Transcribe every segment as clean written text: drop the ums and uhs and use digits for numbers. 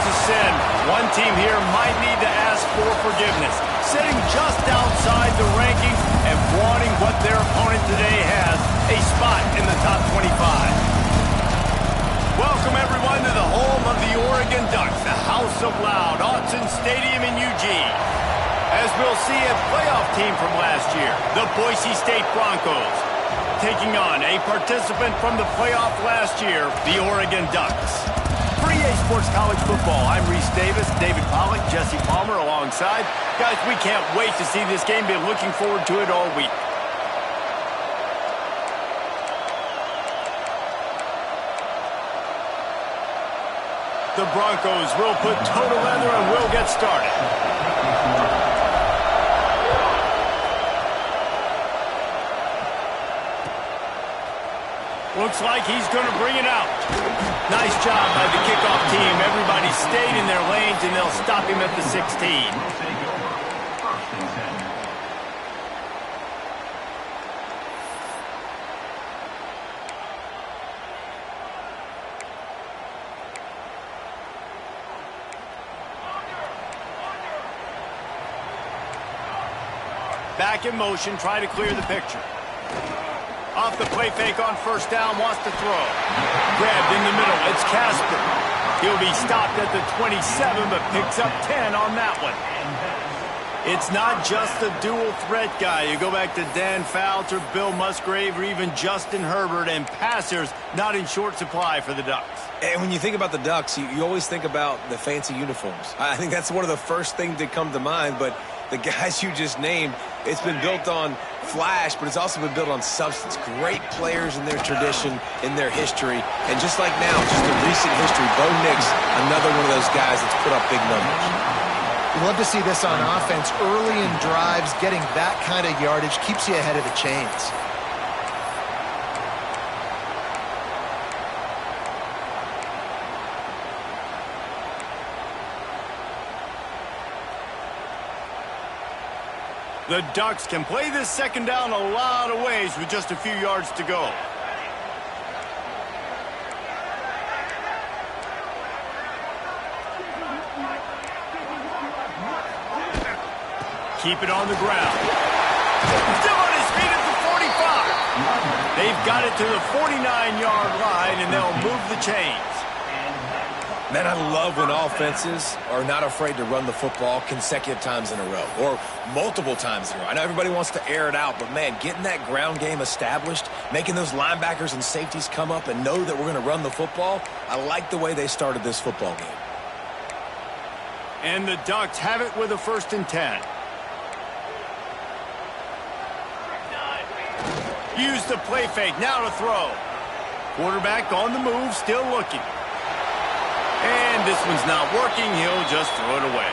was a sin. One team here might need to ask for forgiveness, sitting just outside the rankings and wanting what their opponent today has, a spot in the top 25. Welcome, everyone, to the home of the Oregon Ducks, the House of Loud, Autzen Stadium in Eugene. As we'll see, a playoff team from last year, the Boise State Broncos, taking on a participant from the playoff last year, the Oregon Ducks. For EA Sports College Football, I'm Reese Davis, David Pollack, Jesse Palmer alongside. Guys, we can't wait to see this game. Been looking forward to it all week. The Broncos will put toe to leather and will get started. Looks like he's going to bring it out. Nice job by the kickoff team. Everybody stayed in their lanes, and they'll stop him at the 16. Back in motion, trying to clear the picture. Off the play fake on first down, wants to throw. Grabbed in the middle, it's Casper. He'll be stopped at the 27, but picks up 10 on that one. It's not just a dual threat guy. You go back to Dan Fouts or Bill Musgrave or even Justin Herbert, and passers not in short supply for the Ducks. And when you think about the Ducks, you always think about the fancy uniforms. I think that's one of the first things that come to mind, but the guys you just named, it's been built on flash, but it's also been built on substance. Great players in their tradition, in their history. And just like now, just in recent history, Bo Nix, another one of those guys that's put up big numbers. You love to see this on offense. Early in drives, getting that kind of yardage keeps you ahead of the chains. The Ducks can play this second down a lot of ways with just a few yards to go. Keep it on the ground. Still on his feet at the 45. They've got it to the 49-yard line, and they'll move the chains. Man, I love when offenses are not afraid to run the football consecutive times in a row or multiple times in a row. I know everybody wants to air it out, but, man, getting that ground game established, making those linebackers and safeties come up and know that we're going to run the football, I like the way they started this football game. And the Ducks have it with a 1st and 10. Use the play fake, now to throw. Quarterback on the move, still looking. And this one's not working. He'll just throw it away.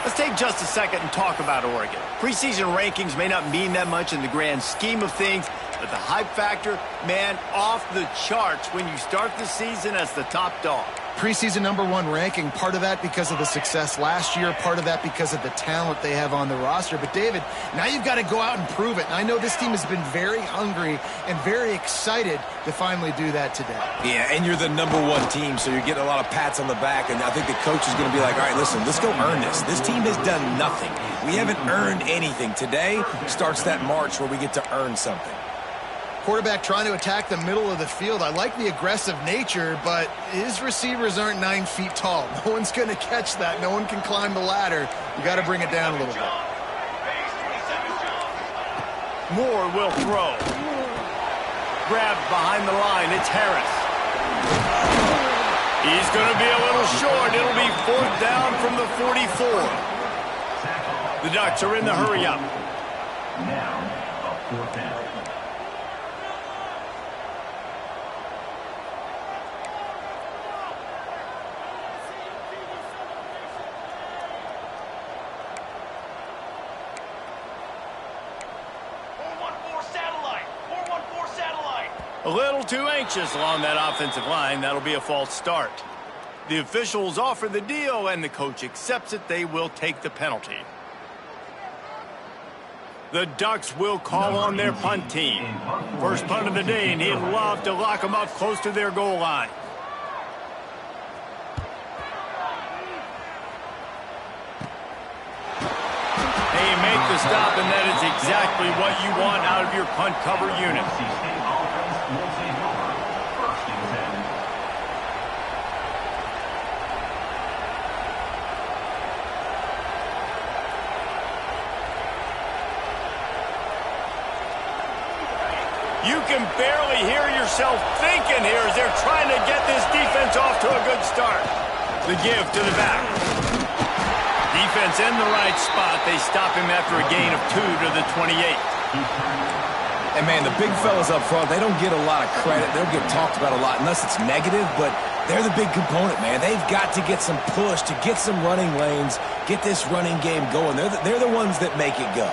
Let's take just a second and talk about Oregon. Preseason rankings may not mean that much in the grand scheme of things, but the hype factor, man, off the charts when you start the season as the top dog. Preseason #1 ranking, part of that because of the success last year, part of that because of the talent they have on the roster. But, David, now you've got to go out and prove it. And I know this team has been very hungry and very excited to finally do that today. Yeah, and you're the #1 team, so you're getting a lot of pats on the back. And I think the coach is going to be like, all right, listen, let's go earn this. This team has done nothing. We haven't earned anything. Today starts that march where we get to earn something. Quarterback trying to attack the middle of the field. I like the aggressive nature, but his receivers aren't 9 feet tall. No one's going to catch that. No one can climb the ladder. You got to bring it down a little bit. Moore will throw. Grabbed behind the line. It's Harris. He's going to be a little short. It'll be 4th down from the 44. The Ducks are in the hurry-up. Now, a 4th down. A little too anxious along that offensive line. That'll be a false start. The officials offer the deal, and the coach accepts it. They will take the penalty. The Ducks will call on their punt team. First punt of the day, and he'd love to lock them up close to their goal line. make the stop, and that is exactly what you want out of your punt cover unit. You can barely hear yourself thinking here as they're trying to get this defense off to a good start. The give to the back. Defense in the right spot. They stop him after a gain of 2 to the 28. And, man, the big fellas up front, they don't get a lot of credit. They'll get talked about a lot unless it's negative, but they're the big component, man. They've got to get some push, to get some running lanes, get this running game going. They're the ones that make it go.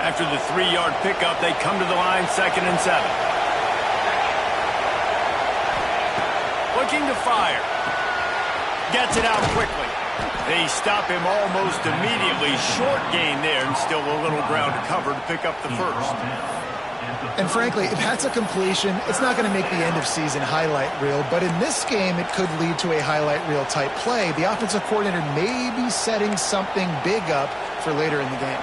After the 3-yard pickup, they come to the line, 2nd and 7. Looking to fire. Gets it out quickly. They stop him almost immediately. Short gain there, and still a little ground to cover to pick up the first. And frankly, if that's a completion, it's not going to make the end-of-season highlight reel. But in this game, it could lead to a highlight reel type play. The offensive coordinator may be setting something big up for later in the game.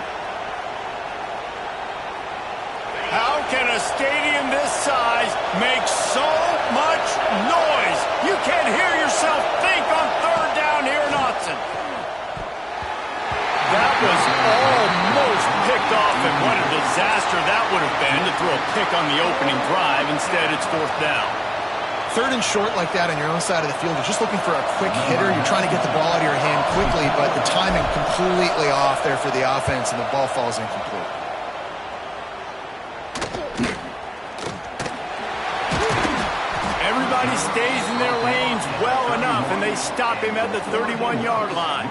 How can a stadium this size make so much noise? You can't hear yourself think on 3rd down here in Autzen. That was almost picked off, and what a disaster that would have been to throw a pick on the opening drive. Instead, it's 4th down. 3rd and short like that on your own side of the field. You're just looking for a quick hitter. You're trying to get the ball out of your hand quickly, but the timing completely off there for the offense, and the ball falls incomplete. Everybody stays in their lanes well enough, and they stop him at the 31-yard line.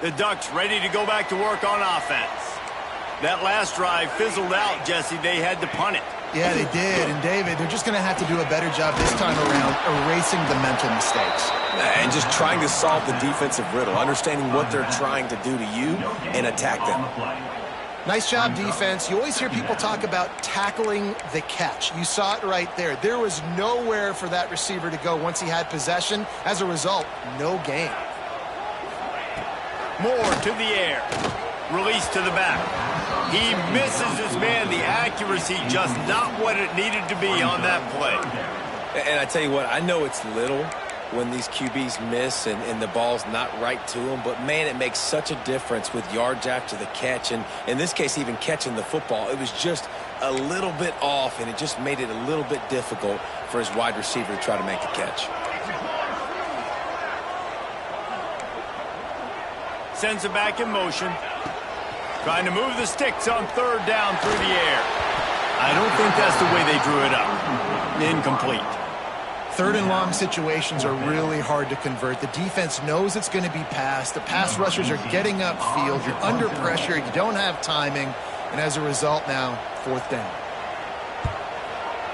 The Ducks ready to go back to work on offense. That last drive fizzled out, Jesse. They had to punt it. Yeah, they did. And, David, they're just going to have to do a better job this time around erasing the mental mistakes. And just trying to solve the defensive riddle, understanding what they're trying to do to you and attack them. Nice job, defense. You always hear people talk about tackling the catch. You saw it right there. There was nowhere for that receiver to go once he had possession. As a result, no gain. Moore to the air. Release to the back. He misses his man. The accuracy just not what it needed to be on that play. And I tell you what, I know it's little when these QBs miss and the ball's not right to them, but, man, it makes such a difference with yards after the catch. And in this case, even catching the football, it was just a little bit off, and it just made it a little bit difficult for his wide receiver to try to make the catch. Sends it back in motion. Trying to move the sticks on 3rd down through the air. I don't think that's the way they drew it up. Incomplete. 3rd and long situations are really hard to convert. The defense knows it's going to be passed. The pass rushers are getting upfield. You're under pressure. You don't have timing. And as a result now, 4th down.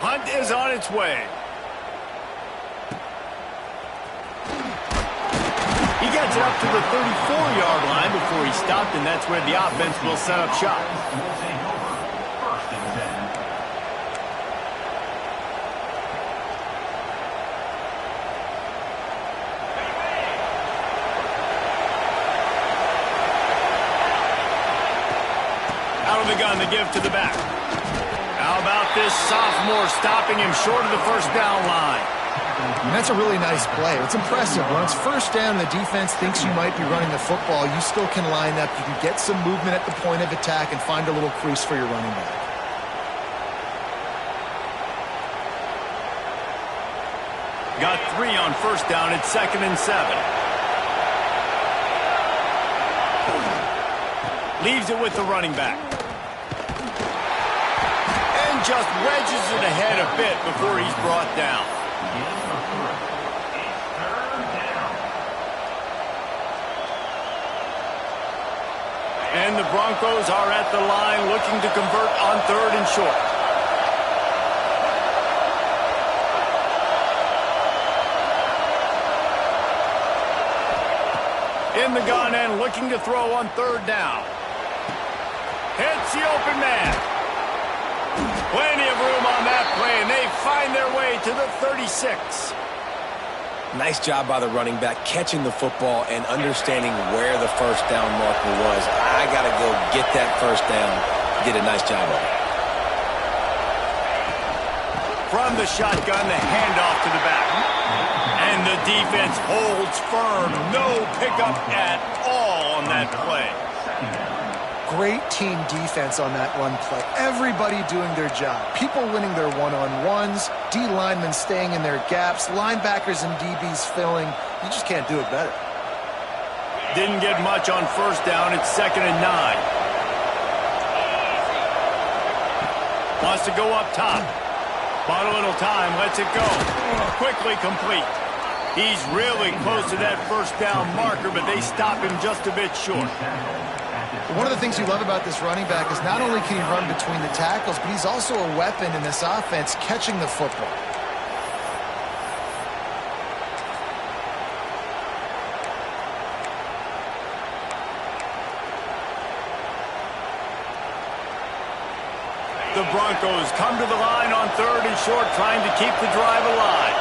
Hunt is on its way. He gets it up to the 34-yard line before he stopped, and that's where the offense will set up shop. Out of the gun, the give to the back. How about this sophomore stopping him short of the 1st down line? And that's a really nice play. It's impressive. When it's 1st down and the defense thinks you might be running the football, you still can line up. You can get some movement at the point of attack and find a little crease for your running back. Got 3 on 1st down. It's 2nd and 7. Leaves it with the running back. And just wedges it ahead a bit before he's brought down. And the Broncos are at the line looking to convert on 3rd and short. In From the gun and looking to throw on third down. Hits the open man. Plenty of room on that play, and they find their way to the 36. Nice job by the running back, catching the football and understanding where the first down marker was. I got to go get that first down. Did a nice job of it. From the shotgun, the handoff to the back. And the defense holds firm. No pickup at all on that play. Great team defense on that run play. Everybody doing their job. People winning their one-on-ones, D linemen staying in their gaps, linebackers and DBs filling. You just can't do it better. Didn't get much on first down. It's 2nd and 9. Wants to go up top. Bought a little time. Lets it go. Quickly complete. He's really close to that first down marker, but they stop him just a bit short. One of the things you love about this running back is not only can he run between the tackles, but he's also a weapon in this offense catching the football. The Broncos come to the line on 3rd and short, trying to keep the drive alive.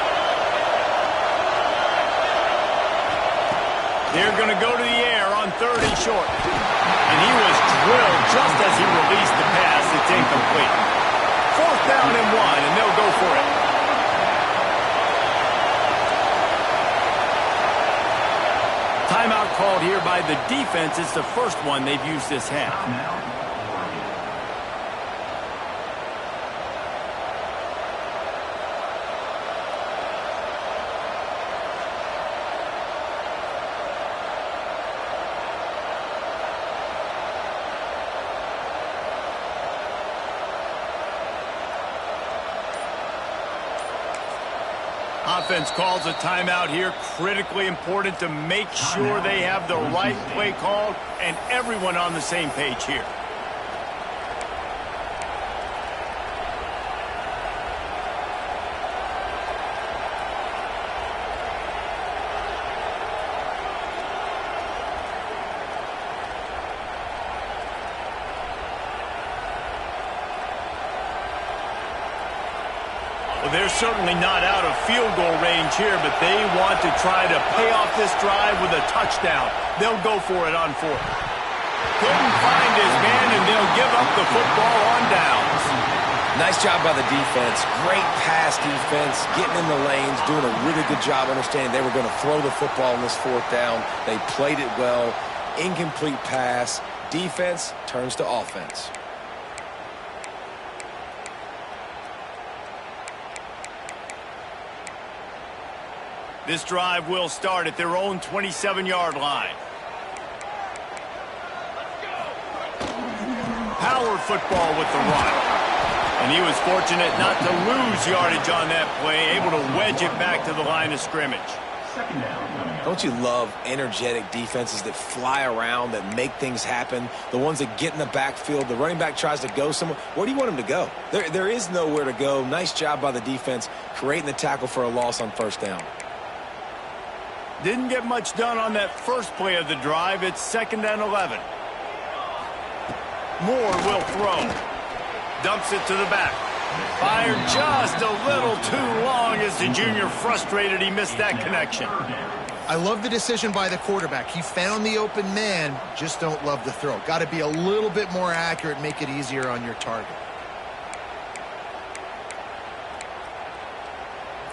They're going to go to the air on 3rd and short. And he was drilled just as he released the pass. It's incomplete. 4th down and 1, and they'll go for it. Timeout called here by the defense. It's the first one they've used this half. Offense calls a timeout here. Critically important to make sure they have the right play called and everyone on the same page here. They're certainly not out of field goal range here, but they want to try to pay off this drive with a touchdown. They'll go for it on 4th. Couldn't find his man, and they'll give up the football on downs. Nice job by the defense. Great pass defense, getting in the lanes, doing a really good job understanding they were going to throw the football on this 4th down. They played it well. Incomplete pass. Defense turns to offense. This drive will start at their own 27-yard line. Power football with the run. And he was fortunate not to lose yardage on that play, able to wedge it back to the line of scrimmage. Don't you love energetic defenses that fly around, that make things happen? The ones that get in the backfield, the running back tries to go somewhere. Where do you want him to go? There is nowhere to go. Nice job by the defense, creating the tackle for a loss on first down. Didn't get much done on that first play of the drive. It's 2nd and 11. Moore will throw. Dumps it to the back. Fired just a little too long as the junior frustrated he missed that connection. I love the decision by the quarterback. He found the open man, just don't love the throw. Got to be a little bit more accurate, make it easier on your target.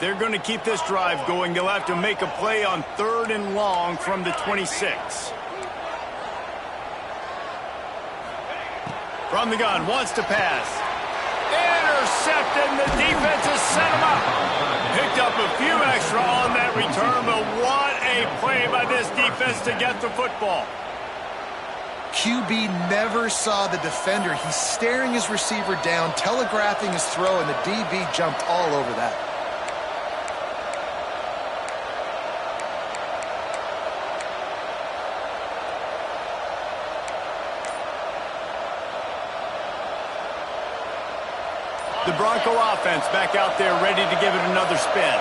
They're going to keep this drive going. They'll have to make a play on 3rd and long from the 26. From the gun, wants to pass. Intercepted, and the defense has set him up. Picked up a few extra on that return, but what a play by this defense to get the football. QB never saw the defender. He's staring his receiver down, telegraphing his throw, and the DB jumped all over that. The Bronco offense back out there ready to give it another spin.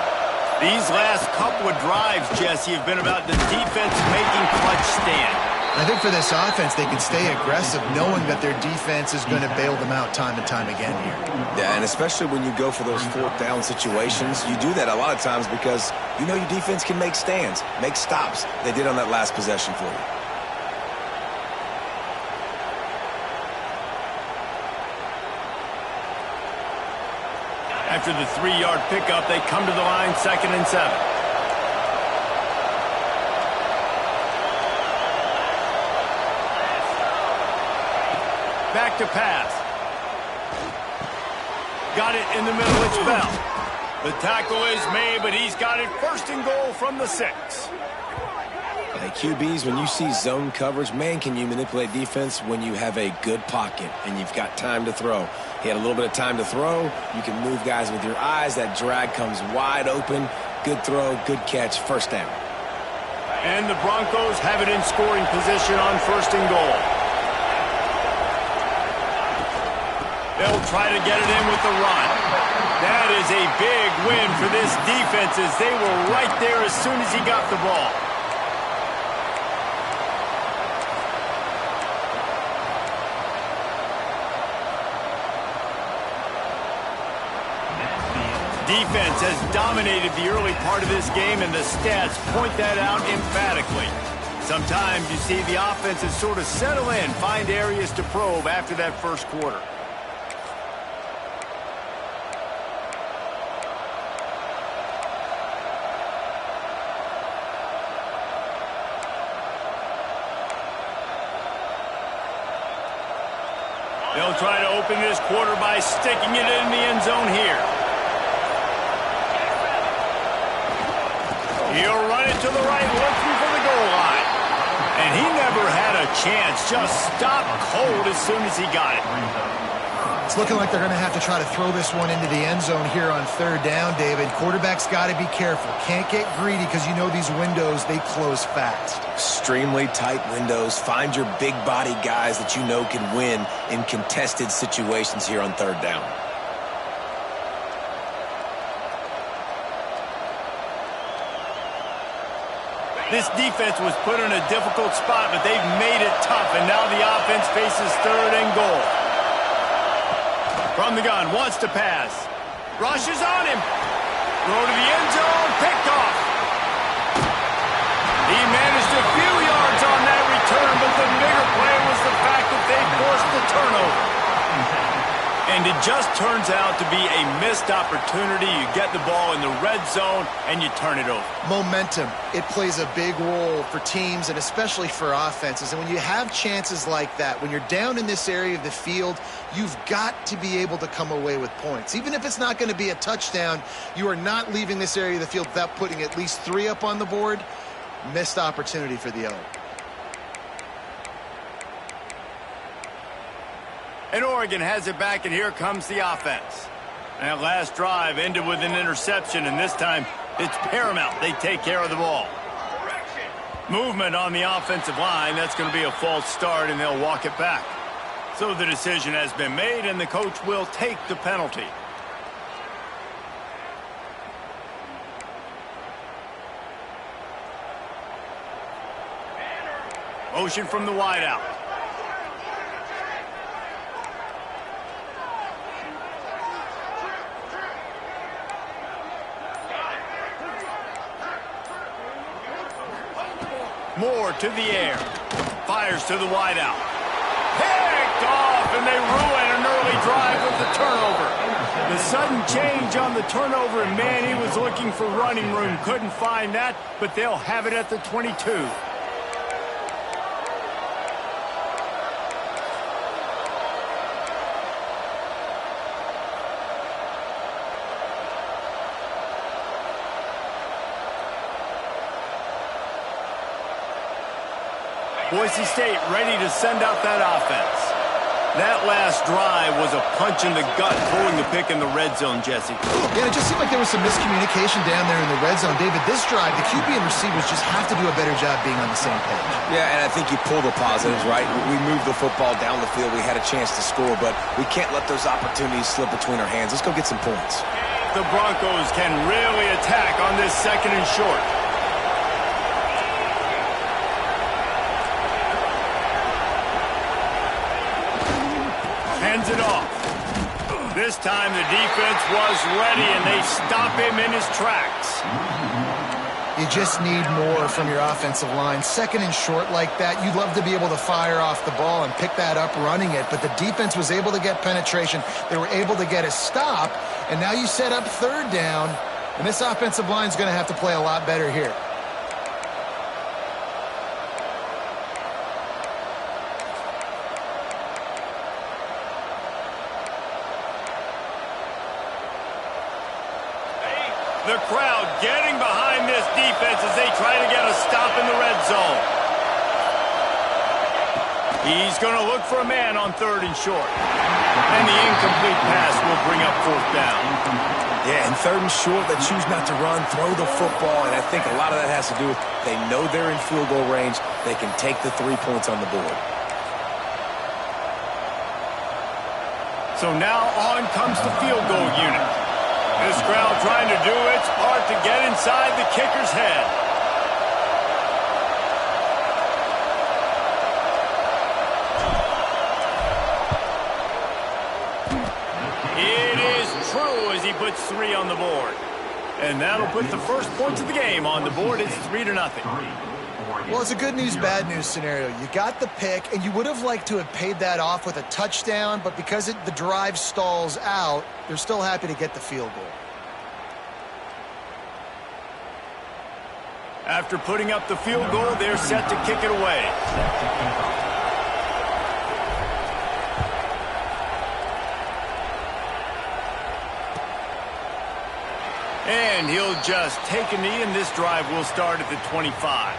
These last couple of drives, Jesse, have been about the defense making clutch stand. I think for this offense, they can stay aggressive knowing that their defense is going to bail them out time and time again here. Yeah, and especially when you go for those fourth down situations, you do that a lot of times because you know your defense can make stands, make stops. They did on that last possession for you. After the 3-yard pickup, they come to the line 2nd and 7. Back to pass. Got it in the middle, it's Bell. The tackle is made, but he's got it 1st and goal from the 6. Hey, QBs, when you see zone coverage, man, can you manipulate defense when you have a good pocket and you've got time to throw. He had a little bit of time to throw. You can move guys with your eyes. That drag comes wide open. Good throw, good catch, 1st down. And the Broncos have it in scoring position on 1st and goal. They'll try to get it in with the run. That is a big win for this defense as they were right there as soon as he got the ball. Defense has dominated the early part of this game, and the stats point that out emphatically. Sometimes you see the offenses sort of settle in, find areas to probe after that 1st quarter. They'll try to open this quarter by sticking it in the end zone here. He'll run it to the right, looking for the goal line. And he never had a chance, just stopped cold as soon as he got it. It's looking like they're going to have to try to throw this one into the end zone here on 3rd down, David. Quarterback's got to be careful. Can't get greedy because you know these windows, they close fast. Extremely tight windows. Find your big body guys that you know can win in contested situations here on 3rd down. This defense was put in a difficult spot, but they've made it tough, and now the offense faces 3rd and goal. From the gun, wants to pass. Rushes on him. Throw to the end zone, picked off. He managed a few yards on that return, but the bigger play was the fact that they forced the turnover. And it just turns out to be a missed opportunity. You get the ball in the red zone, and you turn it over. Momentum, it plays a big role for teams and especially for offenses. And when you have chances like that, when you're down in this area of the field, you've got to be able to come away with points. Even if it's not going to be a touchdown, you are not leaving this area of the field without putting at least 3 up on the board. Missed opportunity for the other. And Oregon has it back, and here comes the offense. That last drive ended with an interception, and this time it's paramount they take care of the ball. Movement on the offensive line. That's going to be a false start, and they'll walk it back. So the decision has been made, and the coach will take the penalty. Motion from the wideout. Moore to the air. Fires to the wideout. Picked off, and they ruin an early drive with the turnover. The sudden change on the turnover, and man, he was looking for running room. Couldn't find that, but they'll have it at the 22. Boise State ready to send out that offense. That last drive was a punch in the gut, pulling the pick in the red zone, Jesse. Yeah, it just seemed like there was some miscommunication down there in the red zone. David, this drive, the QB and receivers just have to do a better job being on the same page. Yeah, and I think you pull the positives, right? We moved the football down the field. We had a chance to score, but we can't let those opportunities slip between our hands. Let's go get some points. the Broncos can really attack on this 2nd and short. Hands it off. This time the defense was ready, and they stop him in his tracks. You just need more from your offensive line. 2nd and short like that, you'd love to be able to fire off the ball and pick that up running it, but the defense was able to get penetration. They were able to get a stop, and now you set up 3rd down, and this offensive line is going to have to play a lot better here. The crowd getting behind this defense as they try to get a stop in the red zone. He's going to look for a man on 3rd and short. And the incomplete pass will bring up 4th down. Yeah, and 3rd and short, they choose not to run, throw the football, and I think a lot of that has to do with they know they're in field goal range. They can take the 3 points on the board. So now on comes the field goal unit. This crowd trying to do its part to get inside the kicker's head. It is true as he puts 3 on the board. And that'll put the first points of the game on the board. It's 3-0. Well, it's a good news, bad news scenario. You got the pick, and you would have liked to have paid that off with a touchdown, but because the drive stalls out, they're still happy to get the field goal. After putting up the field goal, they're set to kick it away. And he'll just take a knee, and this drive will start at the 25.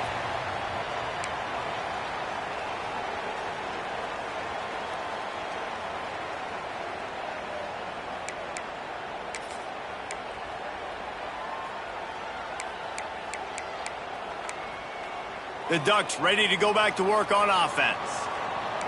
The Ducks ready to go back to work on offense.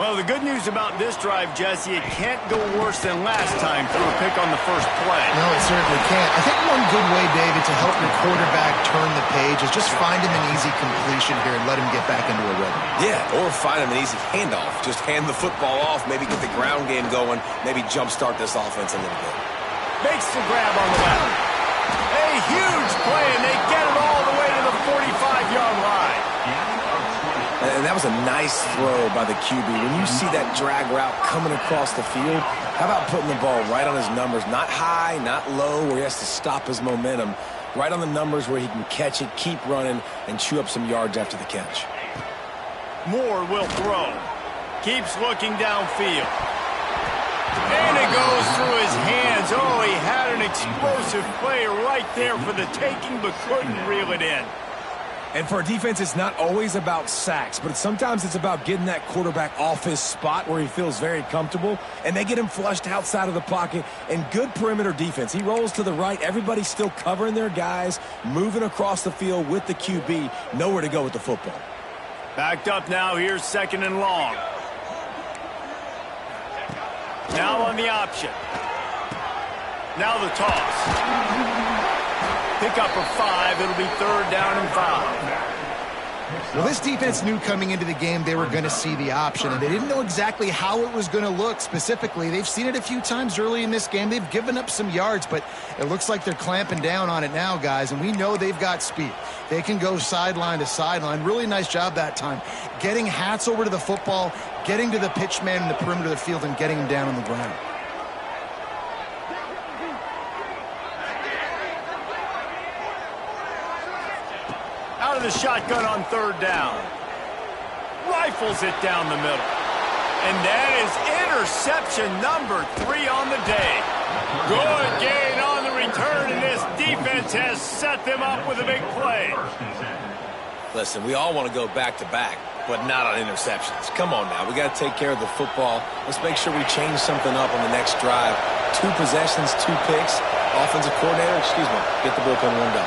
Well, the good news about this drive, Jesse, it can't go worse than last time through a pick on the first play. No, it certainly can't. I think one good way, David, to help your quarterback turn the page is just find him an easy completion here and let him get back into a rhythm. Yeah, or find him an easy handoff. Just hand the football off, maybe get the ground game going, maybe jumpstart this offense a little bit. Makes the grab on the left. A huge play, and they get it all the way to the 45-yard line. And that was a nice throw by the QB. When you see that drag route coming across the field, how about putting the ball right on his numbers? Not high, not low, where he has to stop his momentum. Right on the numbers where he can catch it, keep running, and chew up some yards after the catch. Moore will throw. Keeps looking downfield. And it goes through his hands. Oh, he had an explosive play right there for the taking, but couldn't reel it in. And for a defense, it's not always about sacks, but sometimes it's about getting that quarterback off his spot where he feels very comfortable, and they get him flushed outside of the pocket, and good perimeter defense. He rolls to the right. Everybody's still covering their guys, moving across the field with the QB. Nowhere to go with the football. Backed up now. Here's 2nd and long. Now on the option. Now the toss. Pick up of 5. It'll be 3rd down and 5. Well, this defense knew coming into the game they were going to see the option, and they didn't know exactly how it was going to look specifically. They've seen it a few times early in this game. They've given up some yards, but it looks like they're clamping down on it now, guys, and we know they've got speed. They can go sideline to sideline. Really nice job that time. Getting Hats over to the football, getting to the pitch man in the perimeter of the field, and getting him down on the ground. Out of the shotgun on 3rd down. Rifles it down the middle. And that is interception number 3 on the day. Good gain on the return, and this defense has set them up with a big play. Listen, we all want to go back-to-back, but not on interceptions. Come on now. We got to take care of the football. Let's make sure we change something up on the next drive. 2 possessions, 2 picks. Offensive coordinator, get the bullpen warmed up.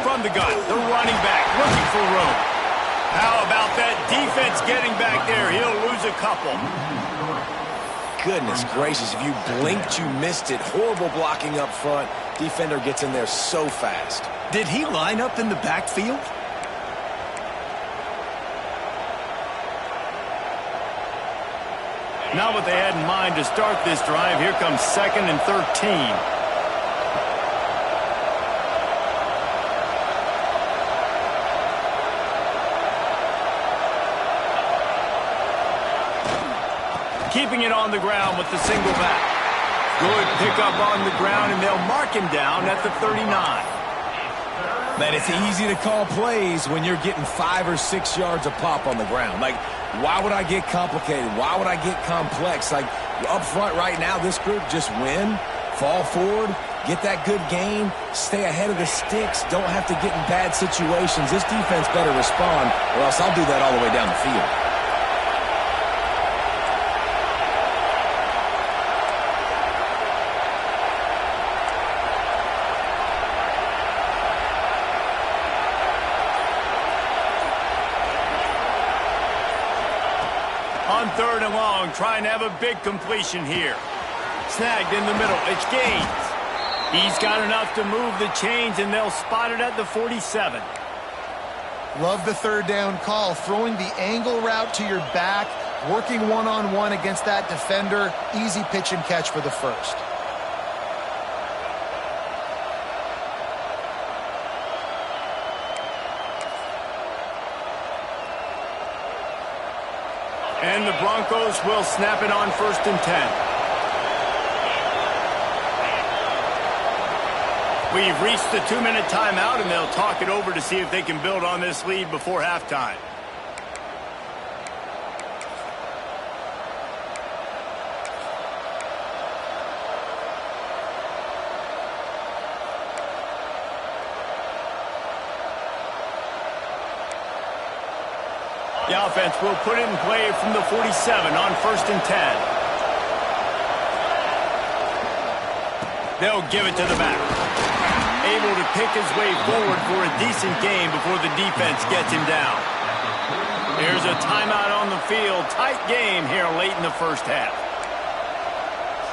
From the gun, the running back looking for room. How about that defense getting back there? He'll lose a couple. goodness gracious. If you blinked, you missed it. Horrible blocking up front. Defender gets in there so fast. Did he line up in the backfield? Not what they had in mind to start this drive. Here comes 2nd and 13. Keeping it on the ground with the single back. Good pickup on the ground, and they'll mark him down at the 39. Man, it's easy to call plays when you're getting 5 or 6 yards a pop on the ground. Like, why would I get complicated? Why would I get complex? Like, up front right now, this group just win, fall forward, get that good gain, stay ahead of the sticks, don't have to get in bad situations. This defense better respond, or else I'll do that all the way down the field. On 3rd and long, trying to have a big completion here. Snagged in the middle. It's Gaines. He's got enough to move the chains, and they'll spot it at the 47. Love the 3rd down call. Throwing the angle route to your back, working one-on-one against that defender. Easy pitch and catch for the 1st. And the Broncos will snap it on 1st and 10. We've reached the 2-minute timeout, and they'll talk it over to see if they can build on this lead before halftime. The offense will put it in play from the 47 on 1st and 10. They'll give it to the back. Able to pick his way forward for a decent gain before the defense gets him down. There's a timeout on the field. Tight game here late in the 1st half.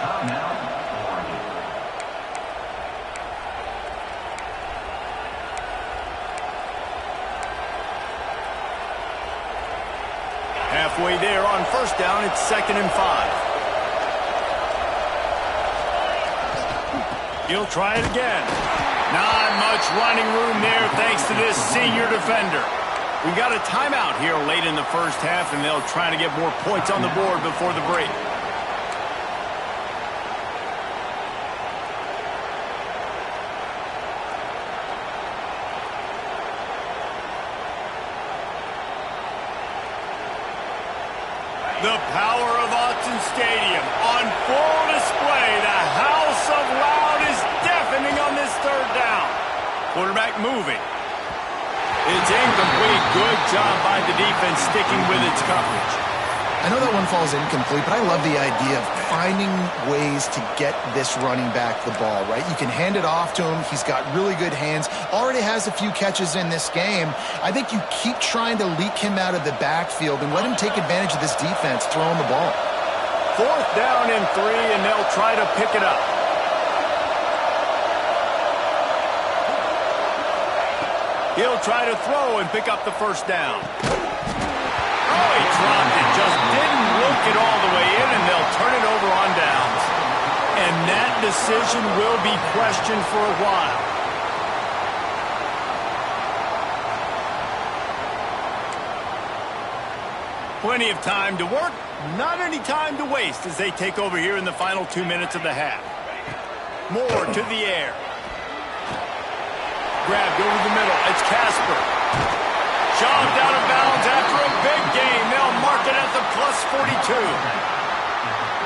Timeout. Halfway there on 1st down, it's 2nd and 5. He'll try it again. Not much running room there thanks to this senior defender. We got a timeout here late in the 1st half, and they'll try to get more points on the board before the break. The power of Autzen Stadium on full display. The house of loud is deafening on this 3rd down. Quarterback moving. It's incomplete. Good job by the defense sticking with its coverage. I know that one falls incomplete, but I love the idea of finding ways to get this running back the ball, right? You can hand it off to him. He's got really good hands. Already has a few catches in this game. I think you keep trying to leak him out of the backfield and let him take advantage of this defense throwing the ball. 4th down and 3, and they'll try to pick it up. He'll try to throw and pick up the 1st down. Oh, he dropped it. Just didn't look it all the way in, and they'll turn it over on downs. And that decision will be questioned for a while. Plenty of time to work, not any time to waste as they take over here in the final 2 minutes of the half. Moore to the air. Grabbed over the middle. It's Casper. Shoved out of bounds after a big gain. They'll mark it at the +42.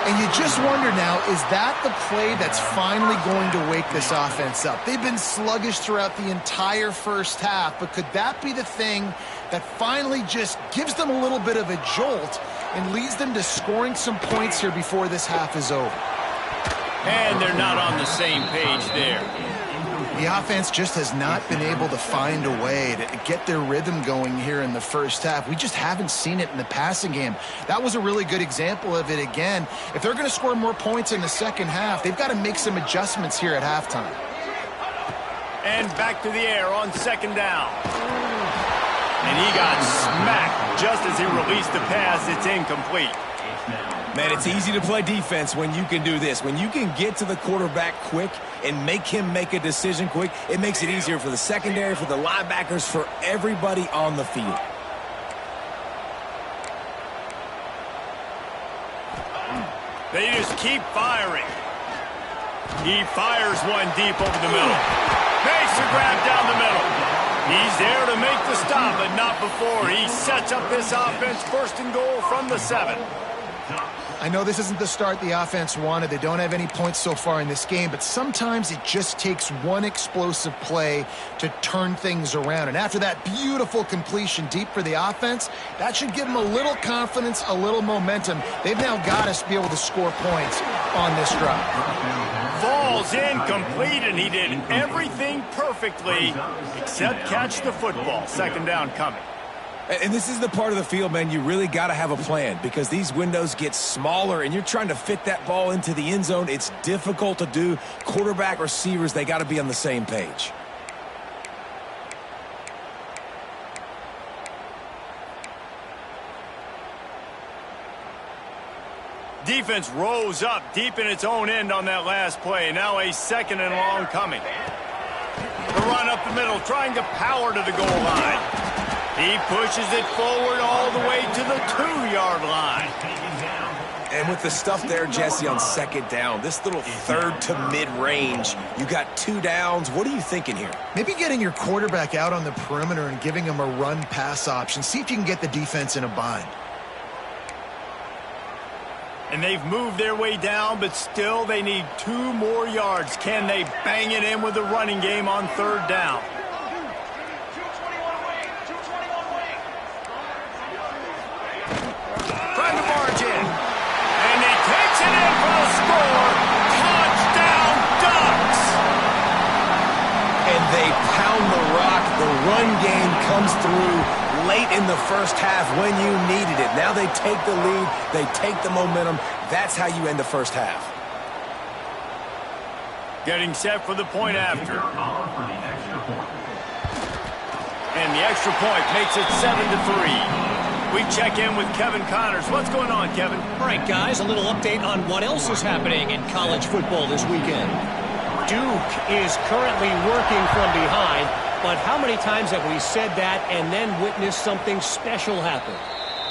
And you just wonder now, is that the play that's finally going to wake this offense up? They've been sluggish throughout the entire 1st half, but could that be the thing that finally just gives them a little bit of a jolt and leads them to scoring some points here before this half is over? And they're not on the same page there. The offense just has not been able to find a way to get their rhythm going here in the first half. We just haven't seen it in the passing game. That was a really good example of it again. If they're going to score more points in the second half, they've got to make some adjustments here at halftime. And back to the air on second down. And he got smacked just as he released the pass. It's incomplete. Man, it's easy to play defense when you can do this. When you can get to the quarterback quick and make him make a decision quick, it makes it easier for the secondary, for the linebackers, for everybody on the field. They just keep firing. He fires one deep over the middle. Makes the grab down the middle. He's there to make the stop, but not before. He sets up this offense first and goal from the 7. I know this isn't the start the offense wanted. They don't have any points so far in this game, but sometimes it just takes one explosive play to turn things around. And after that beautiful completion deep for the offense, that should give them a little confidence, a little momentum. They've now got us to be able to score points on this drive. Falls incomplete, and he did everything perfectly except catch the football. Second down coming. And this is the part of the field, man, you really got to have a plan because these windows get smaller and you're trying to fit that ball into the end zone. It's difficult to do. Quarterback, receivers, they got to be on the same page. Defense rose up deep in its own end on that last play. Now a second and long coming. The run up the middle, trying to power to the goal line. He pushes it forward all the way to the 2-yard line. And with the stuff there, Jesse, on second down, this little third to mid-range, you got 2 downs. What are you thinking here? Maybe getting your quarterback out on the perimeter and giving him a run-pass option. See if you can get the defense in a bind. And they've moved their way down, but still they need 2 more yards. Can they bang it in with the running game on third down? Trying to barge in. And he takes it in for the score. Touchdown, Ducks! And they pound the rock. The run game comes through late in the first half when you needed it. Now they take the lead. They take the momentum. That's how you end the first half. Getting set for the point after. And the extra point makes it 7-3. We check in with Kevin Connors. What's going on, Kevin? All right, guys, a little update on what else is happening in college football this weekend. Duke is currently working from behind, but how many times have we said that and then witnessed something special happen?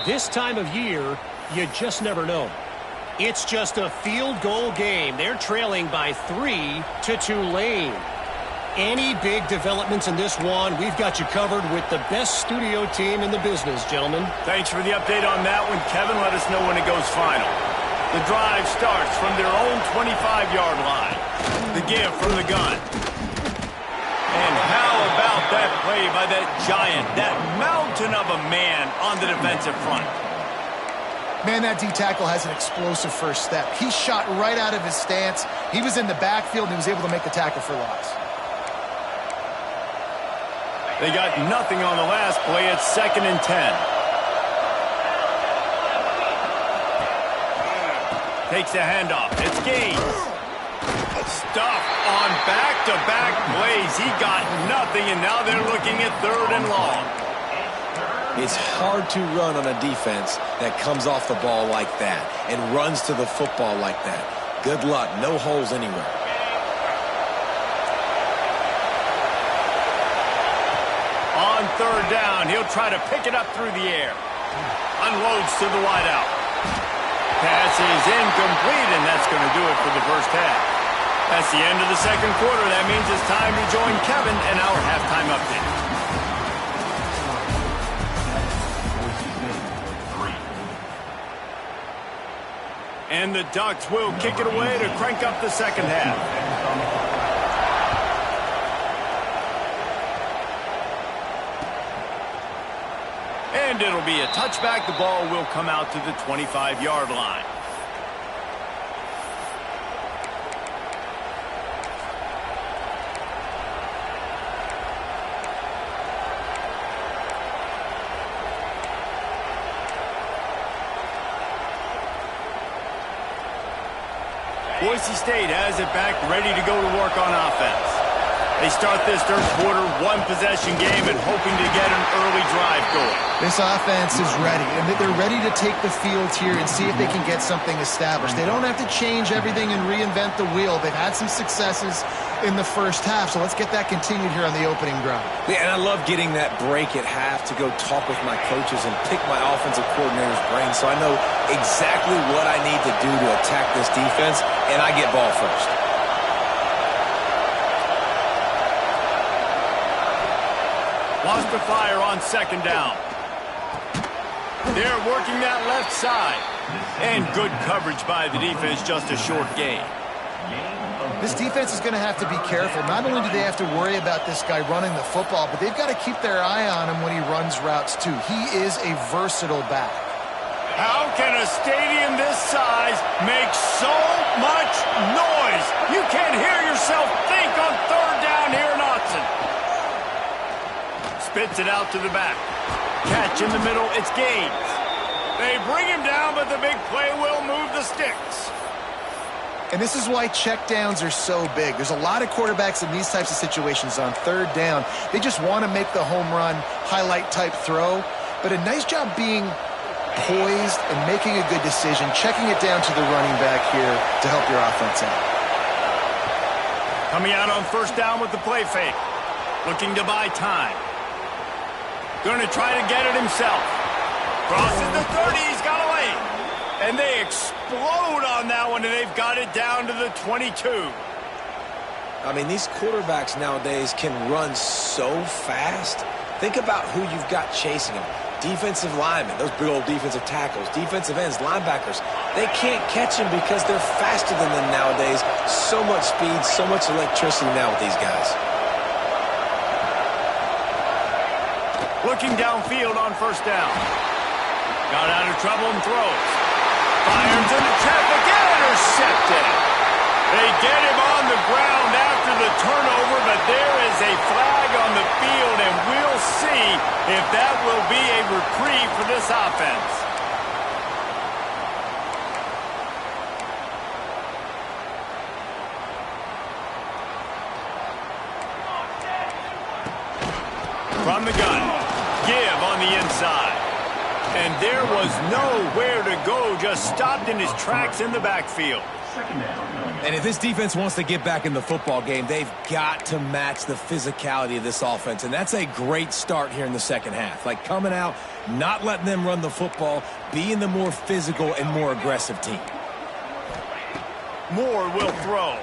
This time of year, you just never know. It's just a field goal game. They're trailing by 3 to Tulane. Any big developments in this one, we've got you covered with the best studio team in the business, gentlemen. Thanks for the update on that one, Kevin. Let us know when it goes final. The drive starts from their own 25-yard line. The give from the gun. And how about that play by that giant, that mountain of a man on the defensive front? Man, that D-tackle has an explosive first step. He shot right out of his stance. He was in the backfield and he was able to make the tackle for loss. They got nothing on the last play. It's 2nd and 10. Takes the handoff. It's Gaines. Stuff on back-to-back plays. He got nothing, and now they're looking at 3rd and long. It's hard to run on a defense that comes off the ball like that and runs to the football like that. Good luck. No holes anywhere. On 3rd down, he'll try to pick it up through the air. Unloads to the wideout. Pass is incomplete, and that's going to do it for the first half. That's the end of the second quarter. That means it's time to join Kevin and our halftime update. And the Ducks will kick it away to crank up the second half. And it'll be a touchback. The ball will come out to the 25-yard line. Boise State has it back, ready to go to work on offense. They start this third quarter one-possession game and hoping to get an early drive going. This offense is ready, and they're ready to take the field here and see if they can get something established. They don't have to change everything and reinvent the wheel. They've had some successes in the first half, so let's get that continued here on the opening drive. Yeah, and I love getting that break at half to go talk with my coaches and pick my offensive coordinator's brain so I know exactly what I need to do to attack this defense, and I get ball first. Lost the fire on second down. They're working that left side. And good coverage by the defense, just a short gain. This defense is going to have to be careful. Not only do they have to worry about this guy running the football, but they've got to keep their eye on him when he runs routes too. He is a versatile back. How can a stadium this size make so much noise? You can't hear yourself think on third down here in Autzen. Spits it out to the back. Catch in the middle, it's Gaines. They bring him down, but the big play will move the sticks. And this is why checkdowns are so big. There's a lot of quarterbacks in these types of situations on third down. They just want to make the home run, highlight-type throw. But a nice job being poised and making a good decision, checking it down to the running back here to help your offense out. Coming out on first down with the play fake. Looking to buy time. Going to try to get it himself. Crosses the 30, he's got away. And they explode on that one, and they've got it down to the 22. I mean, these quarterbacks nowadays can run so fast. Think about who you've got chasing them. Defensive linemen, those big old defensive tackles, defensive ends, linebackers. They can't catch them because they're faster than them nowadays. So much speed, so much electricity now with these guys. Looking downfield on first down. Got out of trouble and throws. Fires into traffic and intercepted. They get him on the ground after the turnover, but there is a flag on the field, and we'll see if that will be a reprieve for this offense. From the gun, give on the inside. And there was nowhere to go, just stopped in his tracks in the backfield. And if this defense wants to get back in the football game, they've got to match the physicality of this offense. And that's a great start here in the second half. Like coming out, not letting them run the football, being the more physical and more aggressive team. Moore will throw.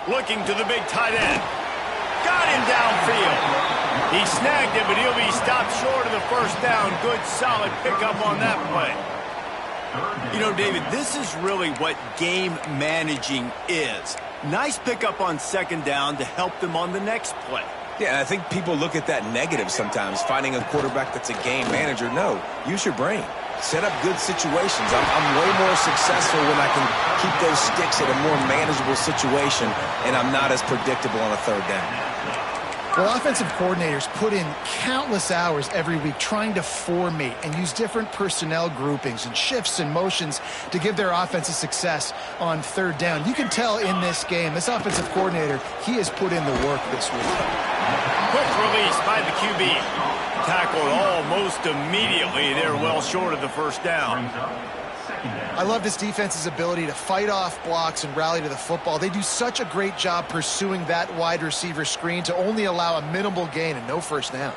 Looking to the big tight end. Got him downfield. He snagged it, but he'll be stopped short of the first down. Good, solid pickup on that play. You know, David, this is really what game managing is. Nice pickup on second down to help them on the next play. Yeah, I think people look at that negative sometimes, finding a quarterback that's a game manager. No, use your brain. Set up good situations. I'm way more successful when I can keep those sticks at a more manageable situation, and I'm not as predictable on a third down. Well, offensive coordinators put in countless hours every week trying to formate and use different personnel groupings and shifts and motions to give their offense a success on third down. You can tell in this game, this offensive coordinator, he has put in the work this week. Quick release by the QB. Tackled almost immediately. They're well short of the first down. I love this defense's ability to fight off blocks and rally to the football. They do such a great job pursuing that wide receiver screen to only allow a minimal gain and no first down.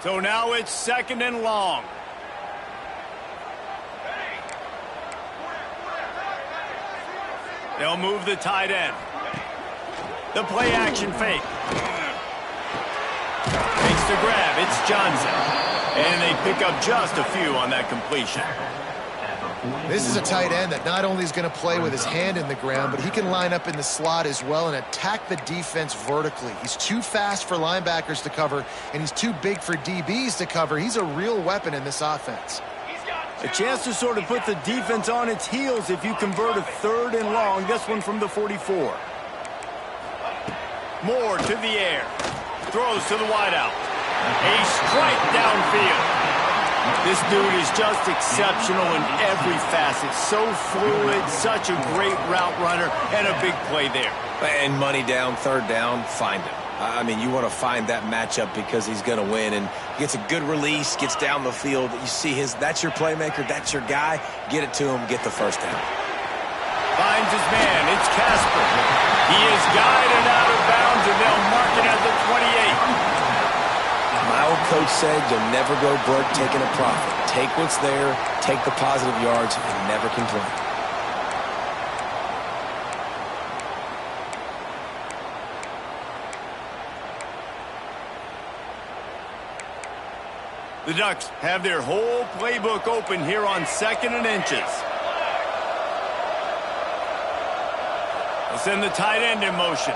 So now it's second and long. They'll move the tight end. The play action fake. Makes the grab. It's Johnson. And they pick up just a few on that completion. This is a tight end that not only is going to play with his hand in the ground, but he can line up in the slot as well and attack the defense vertically. He's too fast for linebackers to cover, and he's too big for DBs to cover. He's a real weapon in this offense. He's got A chance to sort of put the defense on its heels if you convert a 3rd and long. This one from the 44. Moore to the air. Throws to the wideout. A strike downfield. This dude is just exceptional in every facet. So fluid, such a great route runner, and a big play there. And money down, 3rd down, find him. I mean, you want to find that matchup because he's going to win, and gets a good release, gets down the field. You see that's your playmaker, that's your guy. Get it to him, get the 1st down. Finds his man, it's Casper. He is guided out of bounds, and they'll mark it at the 28. My old coach said you'll never go broke taking a profit. Take what's there, take the positive yards, and never complain. The Ducks have their whole playbook open here on 2nd and inches. They'll send the tight end in motion.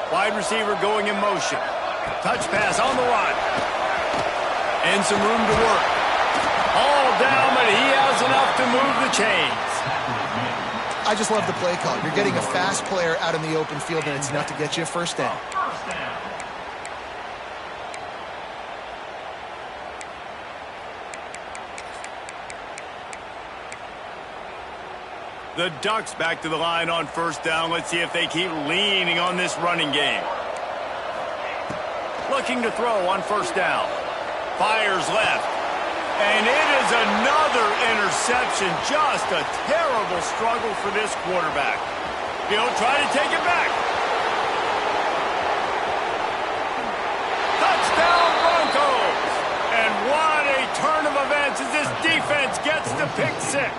Wide receiver going in motion. Touch pass on the run. And some room to work. All down, but he has enough to move the chains. I just love the play call. You're getting a fast player out in the open field, and it's enough to get you a 1st down. The Ducks back to the line on 1st down. Let's see if they keep leaning on this running game. Looking to throw on 1st down. Fires left. And it is another interception. Just a terrible struggle for this quarterback. He'll try to take it back. Touchdown Broncos! And what a turn of events as this defense gets to pick 6.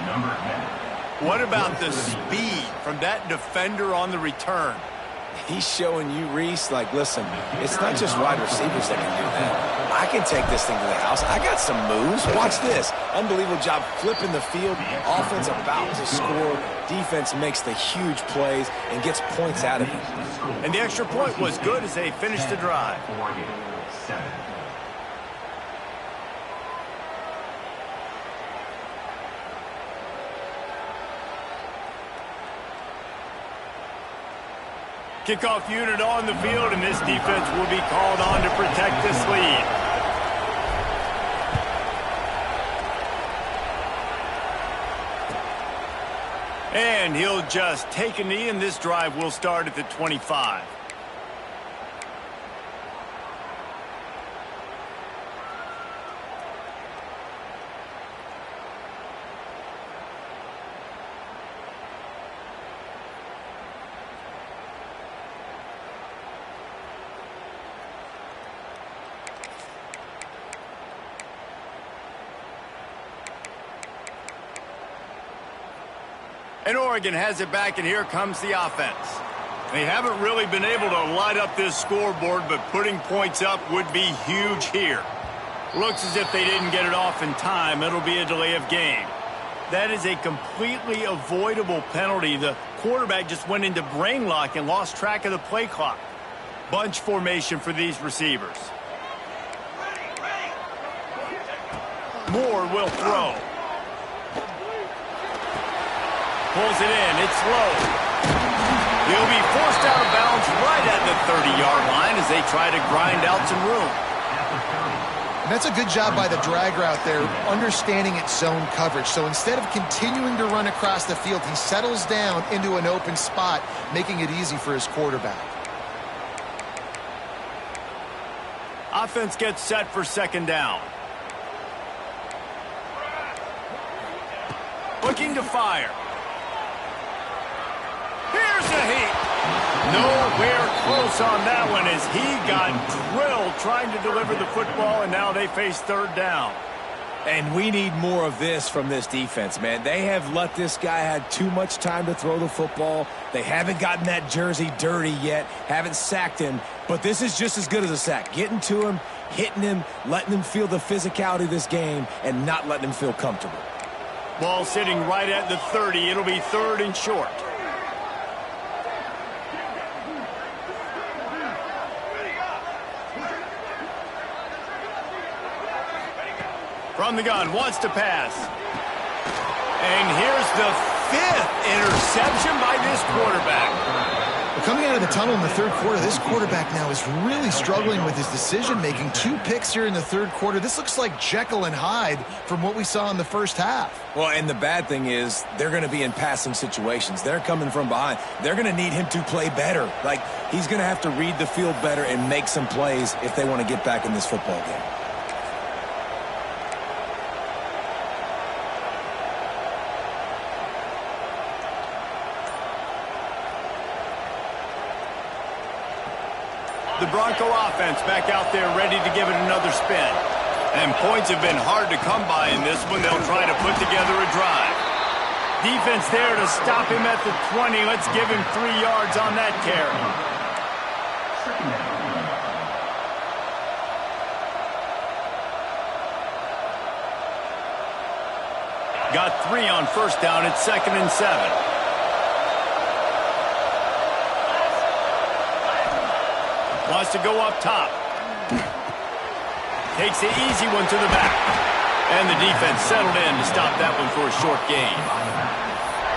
Number 10. What about the speed from that defender on the return? He's showing you, Reese, like, listen, it's not just wide receivers that can do that. I can take this thing to the house. I got some moves. Watch this. Unbelievable job flipping the field. Offense about to score. Defense makes the huge plays and gets points out of it. And the extra point was good as they finished the drive. 7. Kickoff unit on the field, and this defense will be called on to protect this lead. And he'll just take a knee, and this drive will start at the 25. And Oregon has it back, and here comes the offense. They haven't really been able to light up this scoreboard, but putting points up would be huge here. Looks as if they didn't get it off in time. It'll be a delay of game. That is a completely avoidable penalty. The quarterback just went into brain lock and lost track of the play clock. Bunch formation for these receivers. Moore will throw. Pulls it in. It's low. He'll be forced out of bounds right at the 30-yard line as they try to grind out some room. And that's a good job by the drag route there, understanding its zone coverage. So instead of continuing to run across the field, he settles down into an open spot, making it easy for his quarterback. Offense gets set for 2nd down. Looking to fire. Here's a heat. Nowhere close on that one as he got drilled trying to deliver the football, and now they face 3rd down. And we need more of this from this defense, man. They have let this guy have too much time to throw the football. They haven't gotten that jersey dirty yet, haven't sacked him, but this is just as good as a sack. Getting to him, hitting him, letting him feel the physicality of this game, and not letting him feel comfortable. Ball sitting right at the 30. It'll be 3rd and short. From the gun, wants to pass. And here's the 5th interception by this quarterback. Coming out of the tunnel in the third quarter, this quarterback now is really struggling with his decision-making. 2 picks here in the third quarter. This looks like Jekyll and Hyde from what we saw in the first half. Well, and the bad thing is they're going to be in passing situations. They're coming from behind. They're going to need him to play better. Like, he's going to have to read the field better and make some plays if they want to get back in this football game. The Bronco offense back out there ready to give it another spin. And points have been hard to come by in this one. They'll try to put together a drive. Defense there to stop him at the 20. Let's give him 3 yards on that carry. Got 3 on first down. It's 2nd and 7. Wants to go up top. Takes the easy one to the back. And the defense settled in to stop that one for a short gain.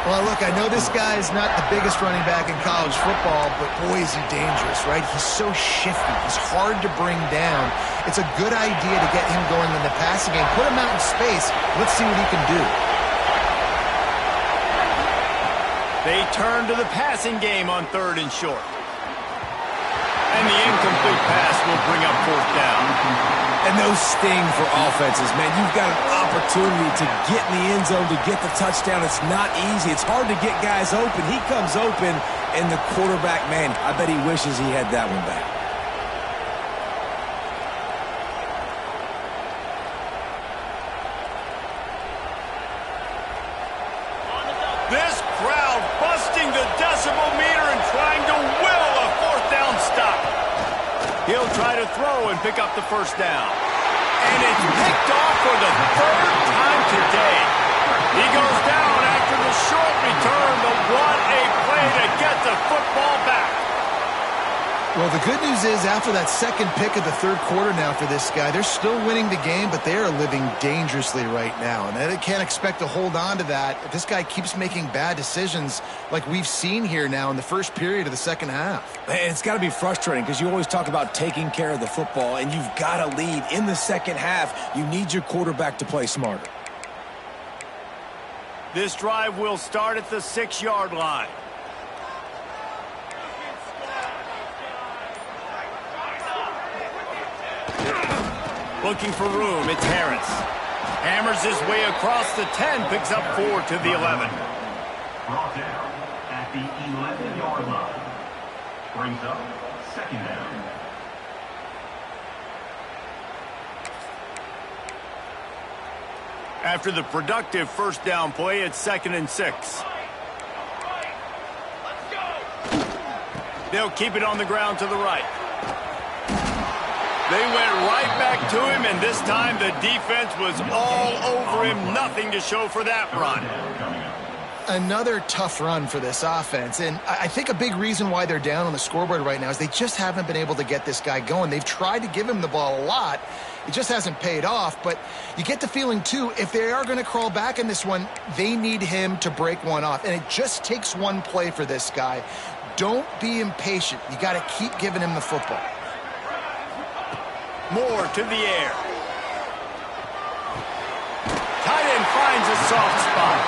Well, look, I know this guy's not the biggest running back in college football, but boy, is he dangerous, right? He's so shifty. He's hard to bring down. It's a good idea to get him going in the passing game. Put him out in space. Let's see what he can do. They turn to the passing game on 3rd and short. And the incomplete pass will bring up 4th down. And those sting for offenses, man. You've got an opportunity to get in the end zone, to get the touchdown. It's not easy. It's hard to get guys open. He comes open, and the quarterback, man, I bet he wishes he had that one back. This crowd busting the decibel meter and trying to will a 4th down stop. He'll try to throw and pick up the 1st down. And it's picked off for the 3rd time today. He goes down after the short return, but what a play to get the football back. Well, the good news is after that second pick of the third quarter now for this guy, they're still winning the game, but they are living dangerously right now. And they can't expect to hold on to that if this guy keeps making bad decisions like we've seen here now in the first period of the second half. And it's got to be frustrating because you always talk about taking care of the football, and you've got to lead in the second half. You need your quarterback to play smarter. This drive will start at the 6-yard line. Looking for room, it's Harris. Hammers his way across the 10, picks up 4 to the 11. Brought down at the 11-yard line. Brings up 2nd down. After the productive 1st down play, it's 2nd and 6. They'll keep it on the ground to the right. They went right back to him, and this time the defense was all over him. Nothing to show for that run. Another tough run for this offense, and I think a big reason why they're down on the scoreboard right now is they just haven't been able to get this guy going. They've tried to give him the ball a lot. It just hasn't paid off, but you get the feeling, too, if they are going to crawl back in this one, they need him to break one off, and it just takes one play for this guy. Don't be impatient. You got to keep giving him the football. Moore to the air. Tight end finds a soft spot.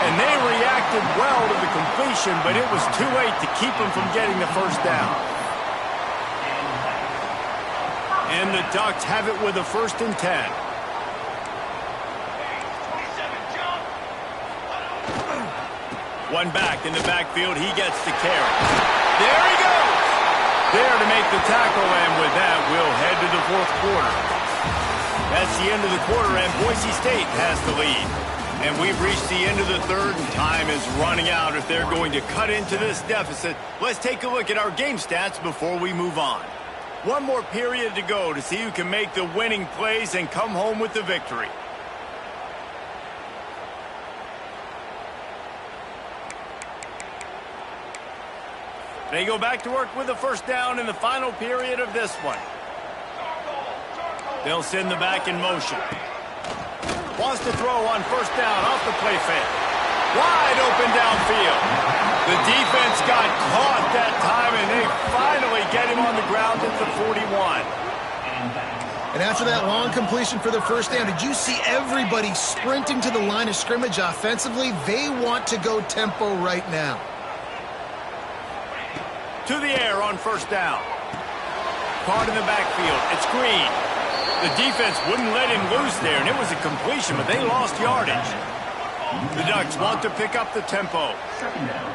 And they reacted well to the completion, but it was too late to keep him from getting the 1st down. And the Ducks have it with a 1st and 10. One back in the backfield. He gets the carry. There he goes. There to make the tackle, and with that, we'll head to the 4th quarter. That's the end of the quarter, and Boise State has the lead. And we've reached the end of the 3rd, and time is running out if they're going to cut into this deficit. Let's take a look at our game stats before we move on. One more period to go to see who can make the winning plays and come home with the victory. They go back to work with the 1st down in the final period of this one. They'll send the back in motion. wants to throw on first down off the play fake. Wide open downfield. The defense got caught that time, and they finally get him on the ground at the 41. And after that long completion for the first down, did you see everybody sprinting to the line of scrimmage offensively? They want to go tempo right now. To the air on first down. Caught in the backfield. It's Green. The defense wouldn't let him loose there, and it was a completion, but they lost yardage. The Ducks want to pick up the tempo.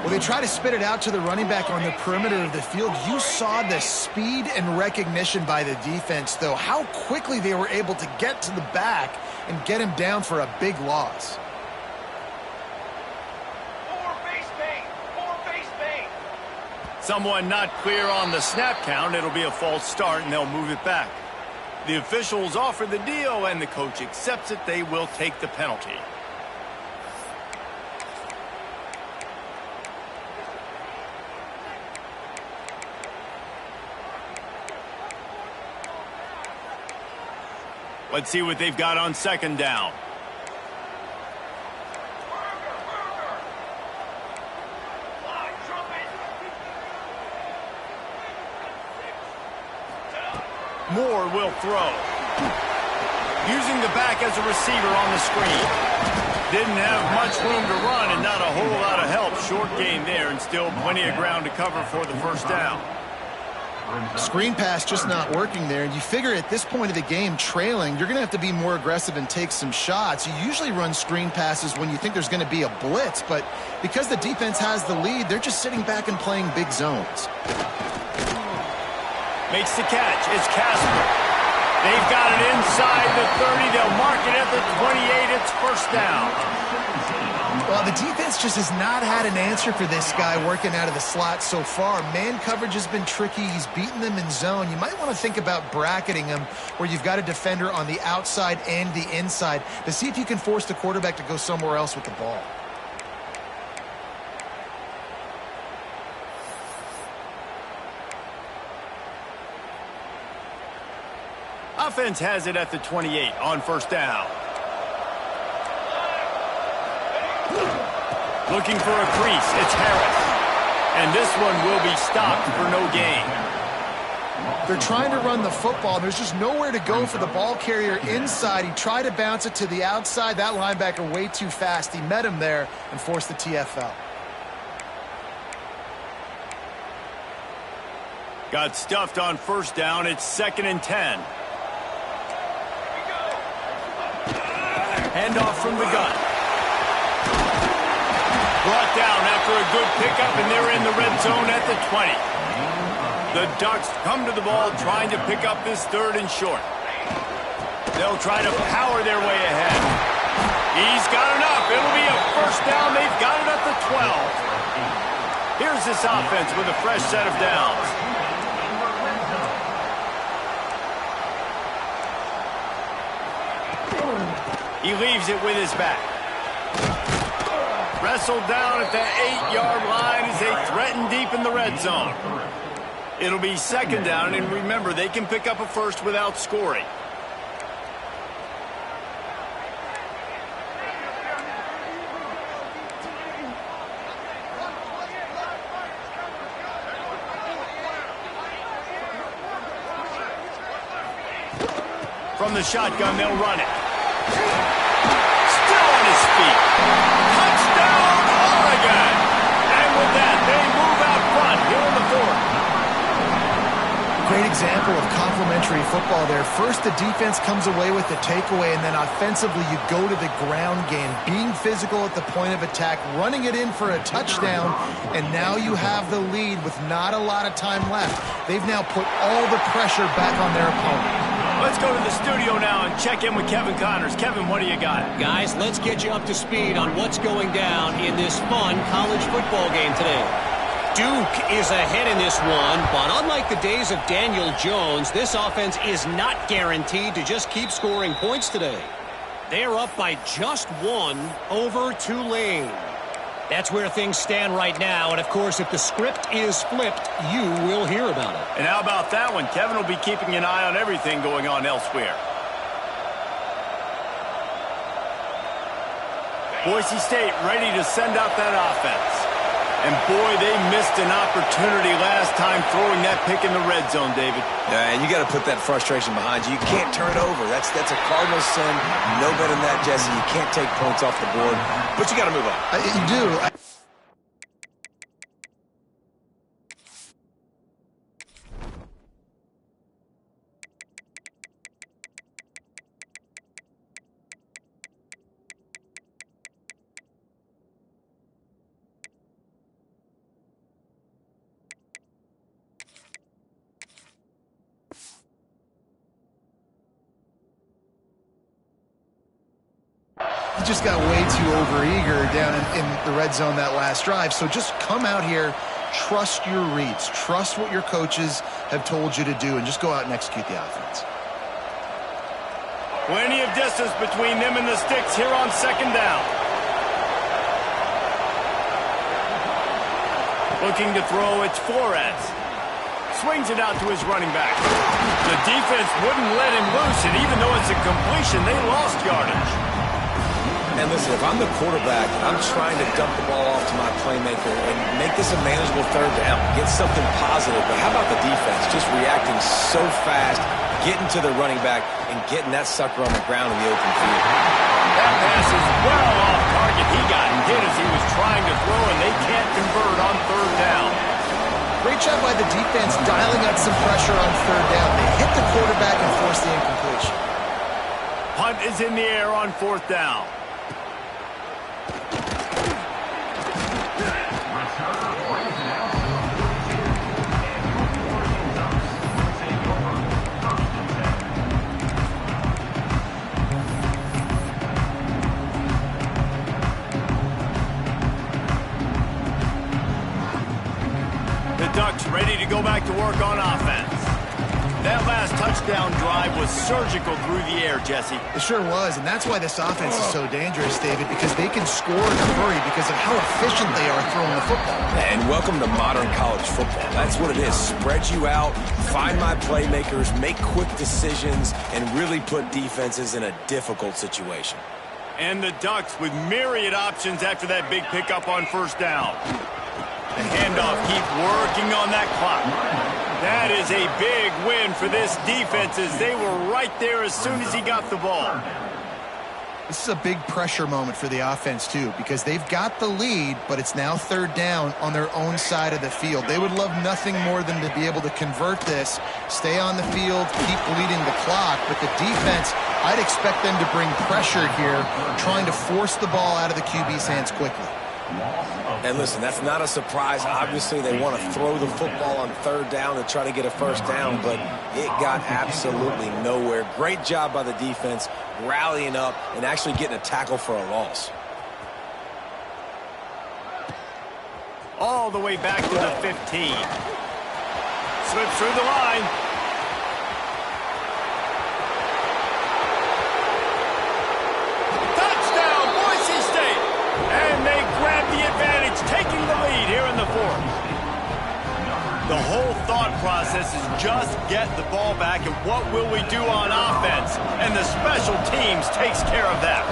Well, they try to spit it out to the running back on the perimeter of the field. You saw the speed and recognition by the defense, though, how quickly they were able to get to the back and get him down for a big loss. Someone not clear on the snap count. It'll be a false start, and they'll move it back. The officials offer the deal, and the coach accepts it. They will take the penalty. Let's see what they've got on second down. Moore will throw. Using the back as a receiver on the screen. Didn't have much room to run and not a whole lot of help. Short game there and still plenty of ground to cover for the first down. Screen pass just not working there. And you figure at this point of the game, trailing, you're going to have to be more aggressive and take some shots. You usually run screen passes when you think there's going to be a blitz, but because the defense has the lead, they're just sitting back and playing big zones. Makes the catch. It's Casper. They've got it inside the 30. They'll mark it at the 28. It's first down. Well, the defense just has not had an answer for this guy working out of the slot so far. Man coverage has been tricky. He's beaten them in zone. You might want to think about bracketing him where you've got a defender on the outside and the inside to see if you can force the quarterback to go somewhere else with the ball. Offense has it at the 28 on first down. Looking for a crease. It's Harris. And this one will be stopped for no gain. They're trying to run the football. There's just nowhere to go for the ball carrier inside. He tried to bounce it to the outside. That linebacker way too fast. He met him there and forced the TFL. Got stuffed on first down. It's 2nd and 10. Handoff from the gun. Brought down after a good pickup, and they're in the red zone at the 20. The Ducks come to the ball trying to pick up this 3rd and short. They'll try to power their way ahead. He's got enough. It'll be a first down. They've got it at the 12. Here's this offense with a fresh set of downs. He leaves it with his back. Wrestled down at the 8-yard line as they threaten deep in the red zone. It'll be 2nd down, and remember, they can pick up a first without scoring. From the shotgun, they'll run it. Still on his feet. Touchdown, Oregon! And with that, they move out front here in the 4th. Great example of complementary football there. First, the defense comes away with the takeaway, and then offensively, you go to the ground game. Being physical at the point of attack, running it in for a touchdown, and now you have the lead with not a lot of time left. They've now put all the pressure back on their opponent. Let's go to the studio now and check in with Kevin Connors. Kevin, what do you got? Guys, let's get you up to speed on what's going down in this fun college football game today. Duke is ahead in this one, but unlike the days of Daniel Jones, this offense is not guaranteed to just keep scoring points today. They're up by just 1 over Tulane. That's where things stand right now, and of course, if the script is flipped, you will hear about it. And how about that one? Kevin will be keeping an eye on everything going on elsewhere. Boise State ready to send out that offense. And boy, they missed an opportunity last time throwing that pick in the red zone, David. Yeah, and you got to put that frustration behind you. You can't turn it over. That's a cardinal sin. No better than that, Jesse. You can't take points off the board, but you got to move on. You do. He just got way too overeager down in the red zone that last drive. So just come out here, trust your reads, trust what your coaches have told you to do, and just go out and execute the offense. Plenty of distance between them and the sticks here on second down. Looking to throw, it's Flores. Swings it out to his running back. The defense wouldn't let him loose, and even though it's a completion, they lost yardage. And listen, if I'm the quarterback, I'm trying to dump the ball off to my playmaker and make this a manageable third down, get something positive. But how about the defense just reacting so fast, getting to the running back, and getting that sucker on the ground in the open field? That pass is well off target. He got hit as he was trying to throw, and they can't convert on third down. Great job by the defense dialing up some pressure on third down. They hit the quarterback and forced the incompletion. Punt is in the air on fourth down. Ducks ready to go back to work on offense. That last touchdown drive was surgical through the air, Jesse. It sure was, and that's why this offense is so dangerous, David, because they can score in a hurry because of how efficient they are throwing the football. And welcome to modern college football. That's what it is. Spread you out, find my playmakers, make quick decisions, and really put defenses in a difficult situation. And the Ducks with myriad options after that big pickup on first down. The handoff, keep working on that clock. That is a big win for this defense as they were right there as soon as he got the ball. This is a big pressure moment for the offense, too, because they've got the lead, but it's now third down on their own side of the field. They would love nothing more than to be able to convert this, stay on the field, keep bleeding the clock. But the defense, I'd expect them to bring pressure here, trying to force the ball out of the QB's hands quickly. And listen, that's not a surprise. Obviously, they want to throw the football on third down and try to get a first down, but it got absolutely nowhere. Great job by the defense, rallying up and actually getting a tackle for a loss. All the way back to the 15. Slips through the line. And they grab the advantage, taking the lead here in the fourth. The whole thought process is just get the ball back, and what will we do on offense? And the special teams takes care of that.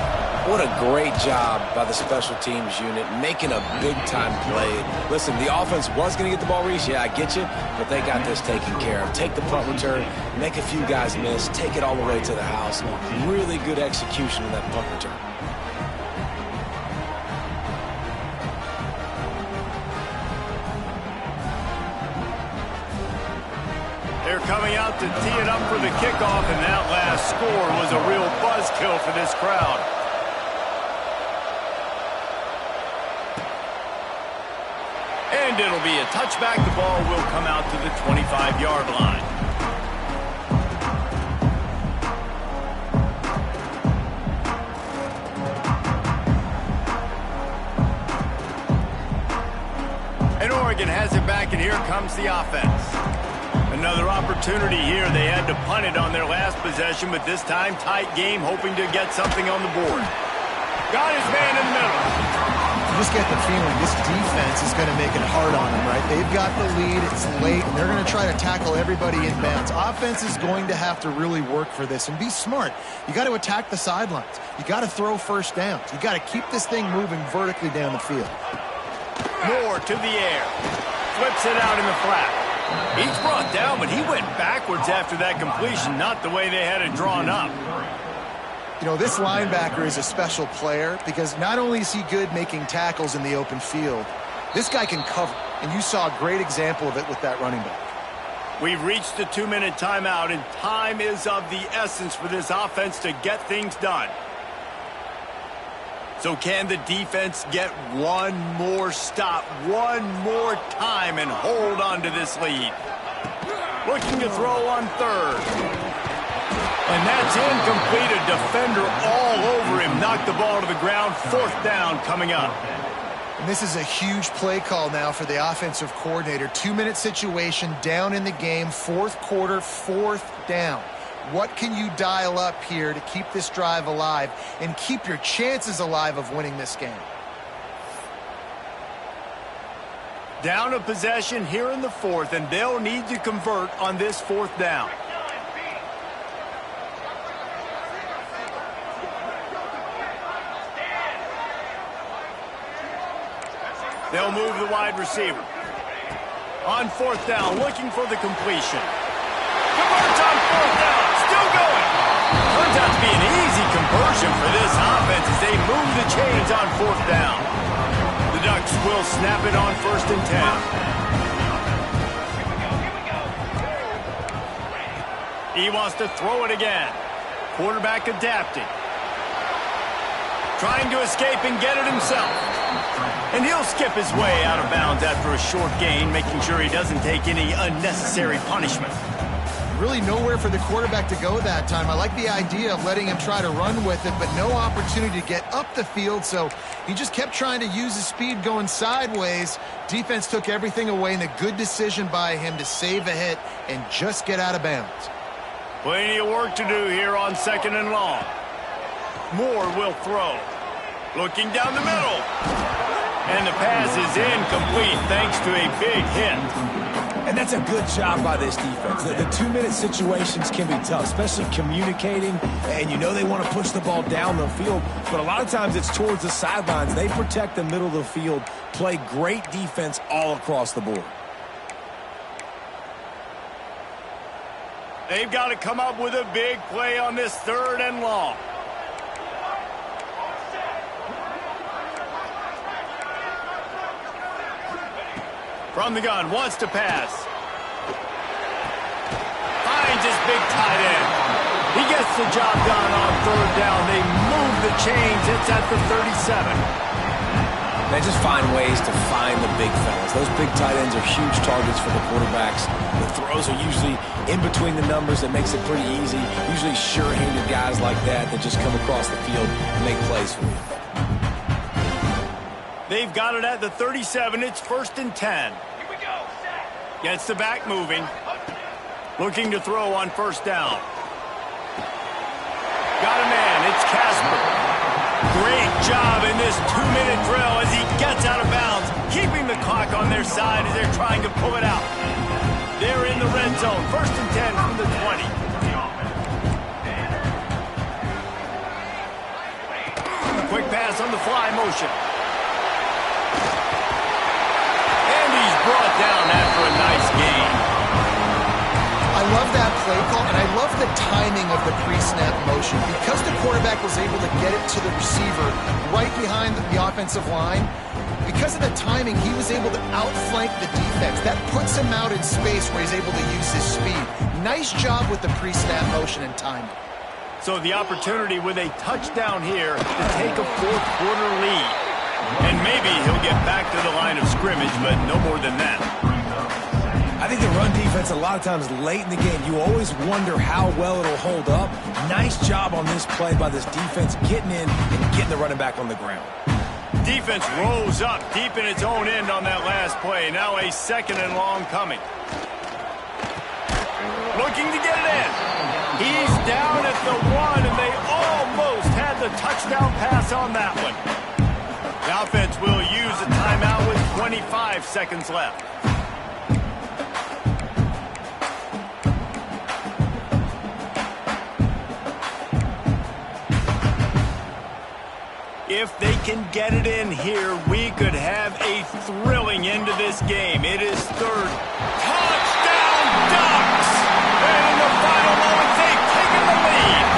What a great job by the special teams unit, making a big-time play. Listen, the offense was going to get the ball reached. Yeah, I get you, but they got this taken care of. Take the punt return, make a few guys miss, take it all the way to the house. Really good execution of that punt return. They're coming out to tee it up for the kickoff, and that last score was a real buzzkill for this crowd. And it'll be a touchback. The ball will come out to the 25-yard line. And Oregon has it back, and here comes the offense. Another opportunity here. They had to punt it on their last possession, but this time tight game, hoping to get something on the board. Got his man in the middle. just get the feeling this defense is going to make it hard on them, right? They've got the lead, it's late, and they're going to try to tackle everybody in bounds. Offense is going to have to really work for this and be smart. You got to attack the sidelines. You got to throw first downs. You got to keep this thing moving vertically down the field. Moore to the air. Flips it out in the flat. He's brought down, but he went backwards after that completion, not the way they had it drawn up. You know, this linebacker is a special player because not only is he good making tackles in the open field, this guy can cover. And you saw a great example of it with that running back. We've reached the 2-minute timeout, and time is of the essence for this offense to get things done. So can the defense get one more stop, one more time, and hold on to this lead? Looking to throw on third. And that's incomplete. A defender all over him. Knocked the ball to the ground. Fourth down coming up. And this is a huge play call now for the offensive coordinator. 2-minute situation, down in the game, fourth quarter, fourth down. What can you dial up here to keep this drive alive and keep your chances alive of winning this game? Down a possession here in the fourth, and they'll need to convert on this fourth down. They'll move the wide receiver. On fourth down, looking for the completion. Converts on fourth down, still going. Turns out to be an easy conversion for this offense as they move the chains on fourth down. The Ducks will snap it on 1st and 10. He wants to throw it again. Quarterback adapting. Trying to escape and get it himself. And he'll skip his way out of bounds after a short gain, making sure he doesn't take any unnecessary punishment. Really nowhere for the quarterback to go that time. I like the idea of letting him try to run with it, but no opportunity to get up the field, so he just kept trying to use his speed going sideways. Defense took everything away, and a good decision by him to save a hit and just get out of bounds. Plenty of work to do here on 2nd and long. Moore will throw. Looking down the middle. And the pass is incomplete thanks to a big hit. And that's a good job by this defense. The 2-minute situations can be tough, especially communicating, and you know they want to push the ball down the field, but a lot of times it's towards the sidelines. They protect the middle of the field, play great defense all across the board. They've got to come up with a big play on this 3rd and long. From the gun, wants to pass. Finds his big tight end. He gets the job done on 3rd down. They move the chains. It's at the 37. They just find ways to find the big fellas. Those big tight ends are huge targets for the quarterbacks. The throws are usually in between the numbers. That makes it pretty easy. Usually sure-handed guys like that just come across the field and make plays for you. They've got it at the 37. It's 1st and 10. Gets the back moving. Looking to throw on 1st down. Got a man. It's Casper. Great job in this 2-minute drill as he gets out of bounds, keeping the clock on their side as they're trying to pull it out. They're in the red zone. 1st and 10 from the 20. Quick pass on the fly motion. Brought down after a nice gain. I love that play call, and I love the timing of the pre-snap motion. Because the quarterback was able to get it to the receiver right behind the offensive line, because of the timing, he was able to outflank the defense. That puts him out in space where he's able to use his speed. Nice job with the pre-snap motion and timing. So the opportunity with a touchdown here to take a 4th quarter lead. And maybe he'll get back to the line of scrimmage, but no more than that. I think the run defense, a lot of times late in the game, you always wonder how well it'll hold up. Nice job on this play by this defense, getting in and getting the running back on the ground. Defense rose up deep in its own end on that last play. Now a 2nd and long coming. Looking to get it in. He's down at the 1, and they almost had the touchdown pass on that one. The offense will use 25 seconds left. If they can get it in here, we could have a thrilling end to this game. It is third. Touchdown, Ducks! And in the final moments, they've taken the lead.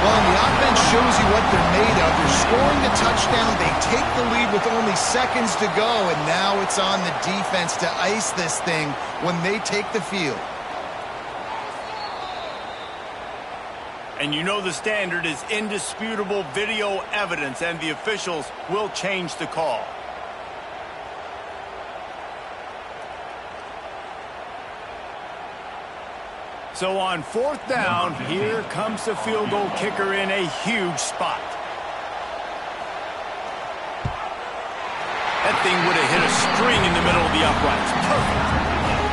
Well, and the offense shows you what they're made of. They're scoring the touchdown. They take the lead with only seconds to go, and now it's on the defense to ice this thing when they take the field. And you know the standard is indisputable video evidence, and the officials will change the call. So on fourth down, here comes the field goal kicker in a huge spot. That thing would have hit a string in the middle of the uprights. Perfect.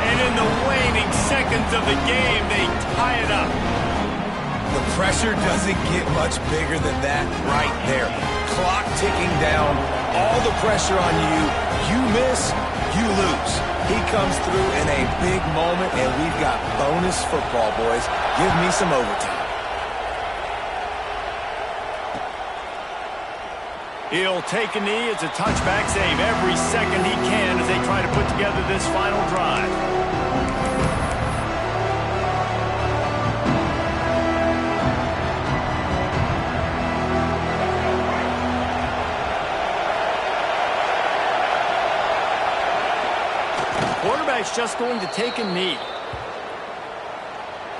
And in the waning seconds of the game, they tie it up. The pressure doesn't get much bigger than that right there. Clock ticking down, all the pressure on you. You miss, you lose. He comes through in a big moment, and we've got bonus football, boys. Give me some overtime. He'll take a knee. It's a touchback save every second he can as they try to put together this final drive. Quarterback's just going to take a knee.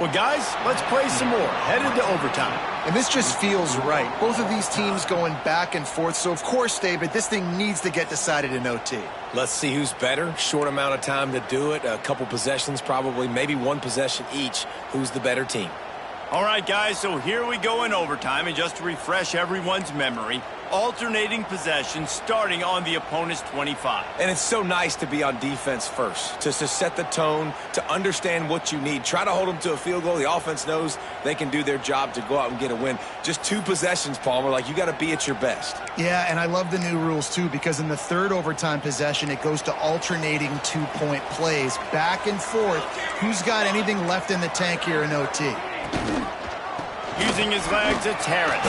Well, guys, let's play some more. Headed to overtime. And this just feels right. Both of these teams going back and forth. So, of course, David, this thing needs to get decided in OT. Let's see who's better. Short amount of time to do it. A couple possessions probably. Maybe one possession each. Who's the better team? All right, guys, so here we go in overtime. And just to refresh everyone's memory, alternating possessions starting on the opponent's 25. And it's so nice to be on defense first, to set the tone, to understand what you need. Try to hold them to a field goal. The offense knows they can do their job to go out and get a win. Just two possessions, Palmer. Like, you got to be at your best. Yeah, and I love the new rules, too, because in the third overtime possession, it goes to alternating two-point plays. Back and forth. Who's got anything left in the tank here in OT? Using his legs, it's Harris.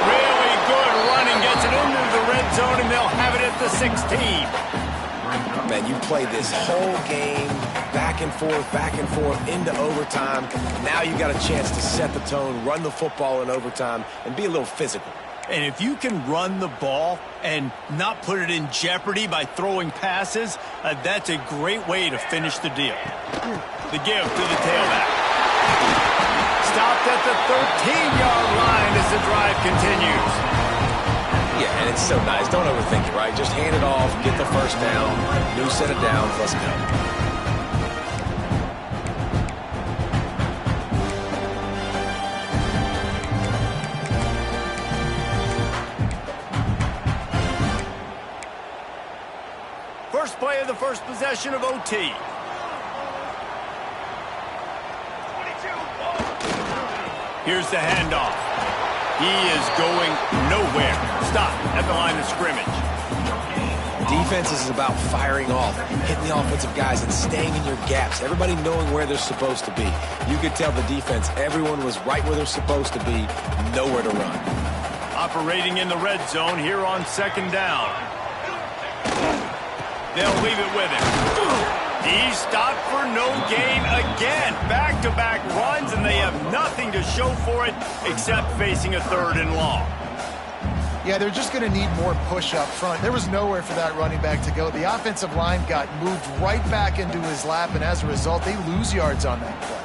Really good running, gets it into the red zone, and they'll have it at the 16. Man, you played this whole game back and forth, into overtime. Now you got a chance to set the tone, run the football in overtime, and be a little physical. And if you can run the ball and not put it in jeopardy by throwing passes, that's a great way to finish the deal. The give to the tailback. Stopped at the 13-yard line as the drive continues. Yeah, and it's so nice. Don't overthink it, right? Just hand it off, get the first down, new set of downs, let's go. First play of the first possession of OT. Here's the handoff. He is going nowhere. Stop at the line of scrimmage. Defense is about firing off, hitting the offensive guys and staying in your gaps. Everybody knowing where they're supposed to be. You could tell the defense, everyone was right where they're supposed to be, nowhere to run. Operating in the red zone here on second down. They'll leave it with him. He stopped for no gain again. Back-to-back runs, and they have nothing to show for it except facing a third and long. Yeah, they're just going to need more push up front. There was nowhere for that running back to go. The offensive line got moved right back into his lap, and as a result, they lose yards on that play.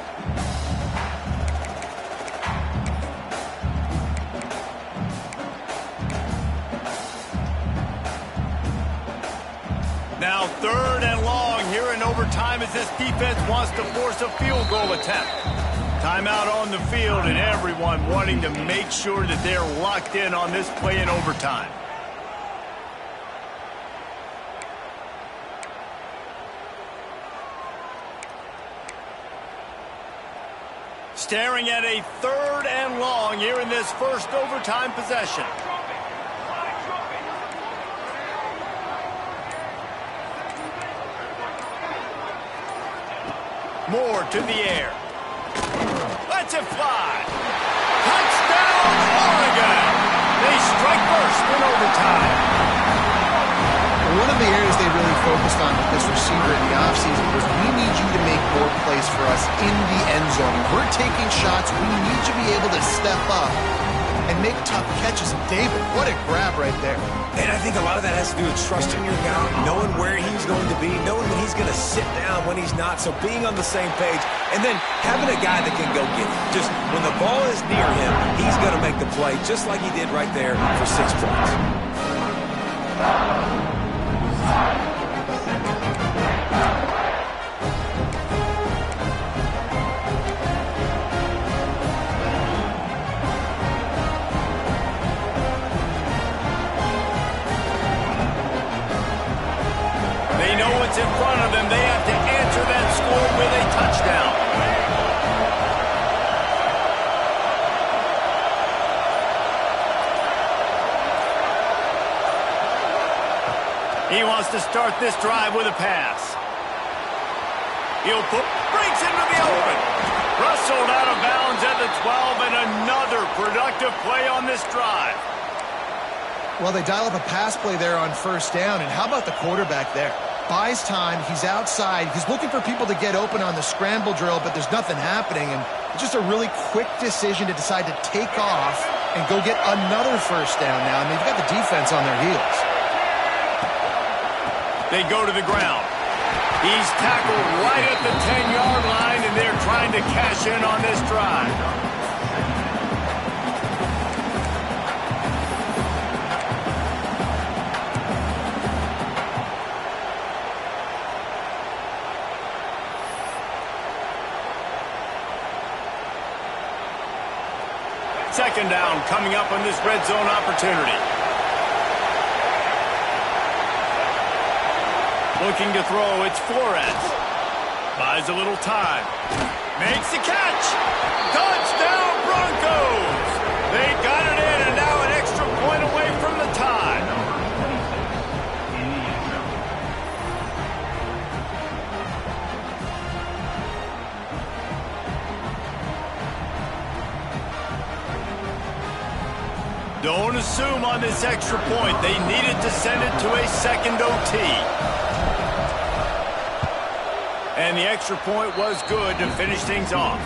Now third and long here in overtime as this defense wants to force a field goal attempt. Timeout on the field and everyone wanting to make sure that they're locked in on this play in overtime. Staring at a third and long here in this first overtime possession. Moore to the air. Lets it fly. Touchdown, Oregon. They strike first in overtime. One of the areas they really focused on with this receiver in the offseason was we need you to make more plays for us in the end zone. We're taking shots. We need you to be able to step up and make tough catches. And David, what a grab right there. And I think a lot of that has to do with trusting your guy, knowing where he's going to be, knowing when he's going to sit down, when he's not, so being on the same page, and then having a guy that can go get it. Just when the ball is near him, he's going to make the play, just like he did right there for 6 points. In front of them, they have to answer that score with a touchdown. He wants to start this drive with a pass. Breaks into the open. Rustled out of bounds at the 12, and another productive play on this drive. Well, they dial up a pass play there on first down, and how about the quarterback there? Buys time, he's outside, he's looking for people to get open on the scramble drill, but there's nothing happening, and it's just a really quick decision to decide to take off and go get another first down now, and they've got the defense on their heels. They go to the ground. He's tackled right at the 10-yard line, and they're trying to cash in on this drive. Second down coming up on this red zone opportunity. Looking to throw, it's Flores. Buys a little time. Makes the catch. Touchdown, Broncos. They got it in, and now an extra point away from the tie. Don't assume on this extra point. They needed to send it to a second OT. And the extra point was good to finish things off.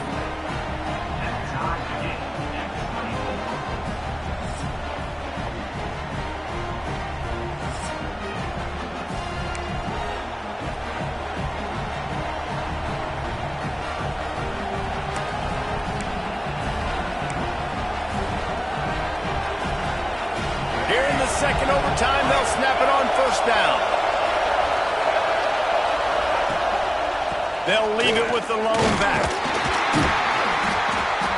Here in the second overtime, they'll snap it on first down. They'll leave it with the lone back.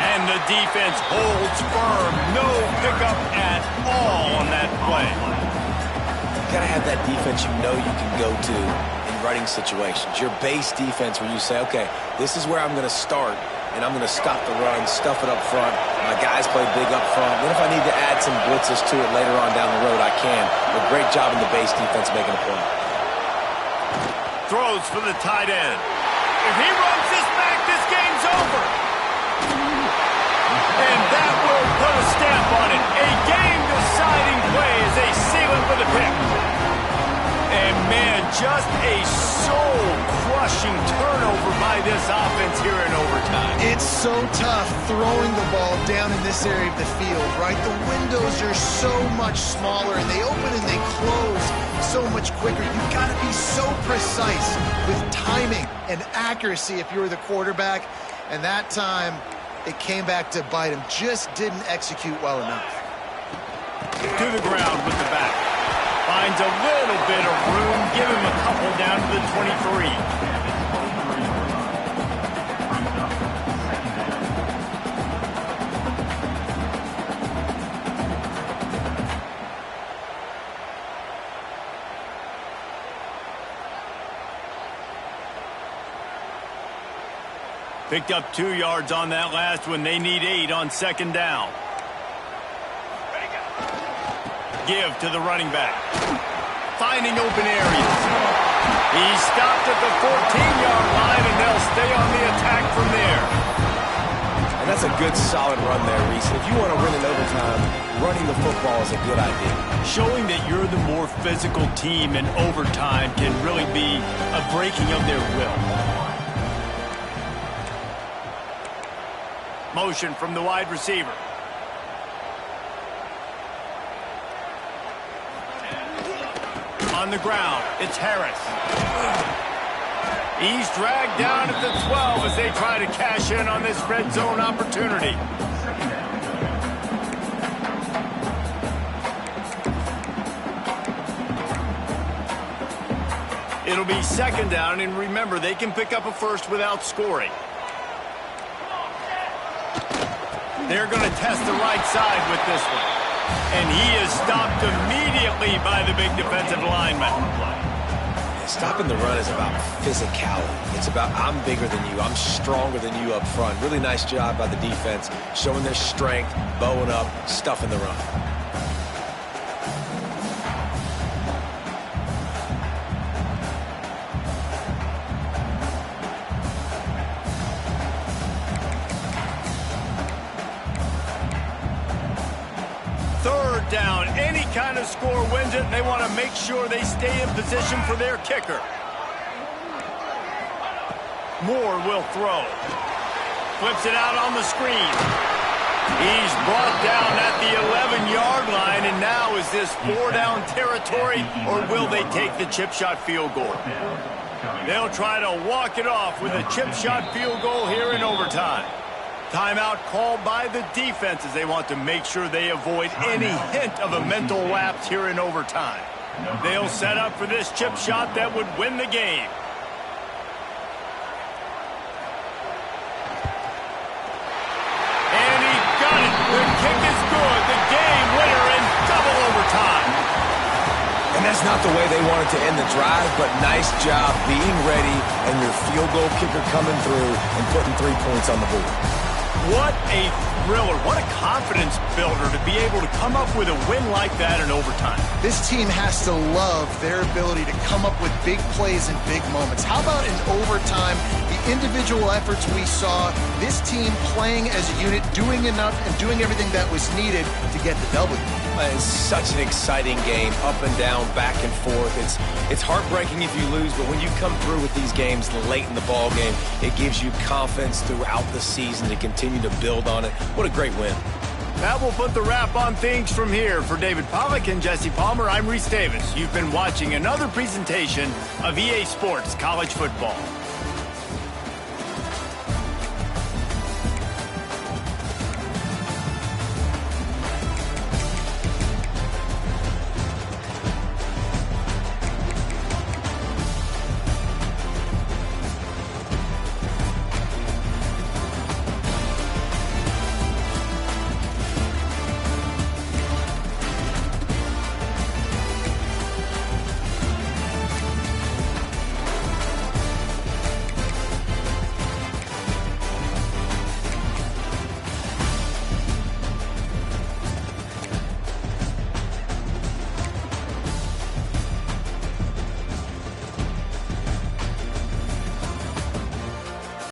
And the defense holds firm. No pickup at all on that play. You got to have that defense you know you can go to in running situations. Your base defense where you say, okay, this is where I'm going to start, and I'm going to stop the run, stuff it up front. My guys play big up front. Then if I need to add some blitzes to it later on down the road, I can. But great job in the base defense making a play. Throws for the tight end. If he runs this back, this game's over. And that will put a stamp on it. A game-deciding play as they seal it for the pick. And, man, just a soul-crushing turnover by this offense here in overtime. It's so tough throwing the ball down in this area of the field, right? The windows are so much smaller, and they open and they close so much quicker. You've got to be so precise with timing and accuracy if you're the quarterback. And that time, it came back to bite him. Just didn't execute well enough. To the ground with the back. Finds a little bit of room. Give him a couple down to the 23. Picked up 2 yards on that last one. They need 8 on second down. Give to the running back. Finding open areas. He's stopped at the 14-yard line, and they'll stay on the attack from there. And that's a good, solid run there, Reese. If you want to win in overtime, running the football is a good idea. Showing that you're the more physical team in overtime can really be a breaking of their will. Motion from the wide receiver. On the ground, it's Harris. He's dragged down at the 12 as they try to cash in on this red zone opportunity. It'll be second down, and remember, they can pick up a first without scoring. They're going to test the right side with this one. And he is stopped immediately by the big defensive lineman. Stopping the run is about physicality. It's about I'm bigger than you. I'm stronger than you up front. Really nice job by the defense, showing their strength, bowing up, stuffing the run. Third down, any kind of score wins it, and they want to make sure they stay in position for their kicker. Moore will throw. Flips it out on the screen. He's brought down at the 11-yard line, and now is this 4-down territory, or will they take the chip shot field goal? They'll try to walk it off with a chip shot field goal here in overtime. Timeout called by the defense as they want to make sure they avoid any hint of a mental lapse here in overtime. They'll set up for this chip shot that would win the game. And he got it. The kick is good. The game winner in double overtime. And that's not the way they wanted to end the drive, but nice job being ready and your field goal kicker coming through and putting 3 points on the board. What a thriller. What a confidence builder to be able to come up with a win like that in overtime. This team has to love their ability to come up with big plays and big moments. How about in overtime, the individual efforts we saw, this team playing as a unit, doing enough and doing everything that was needed to get the W. It's such an exciting game, up and down, back and forth. It's heartbreaking if you lose, but when you come through with these games late in the ball game, it gives you confidence throughout the season to continue to build on it. What a great win. That will put the wrap on things from here. For David Pollack and Jesse Palmer, I'm Reese Davis. You've been watching another presentation of EA Sports College Football.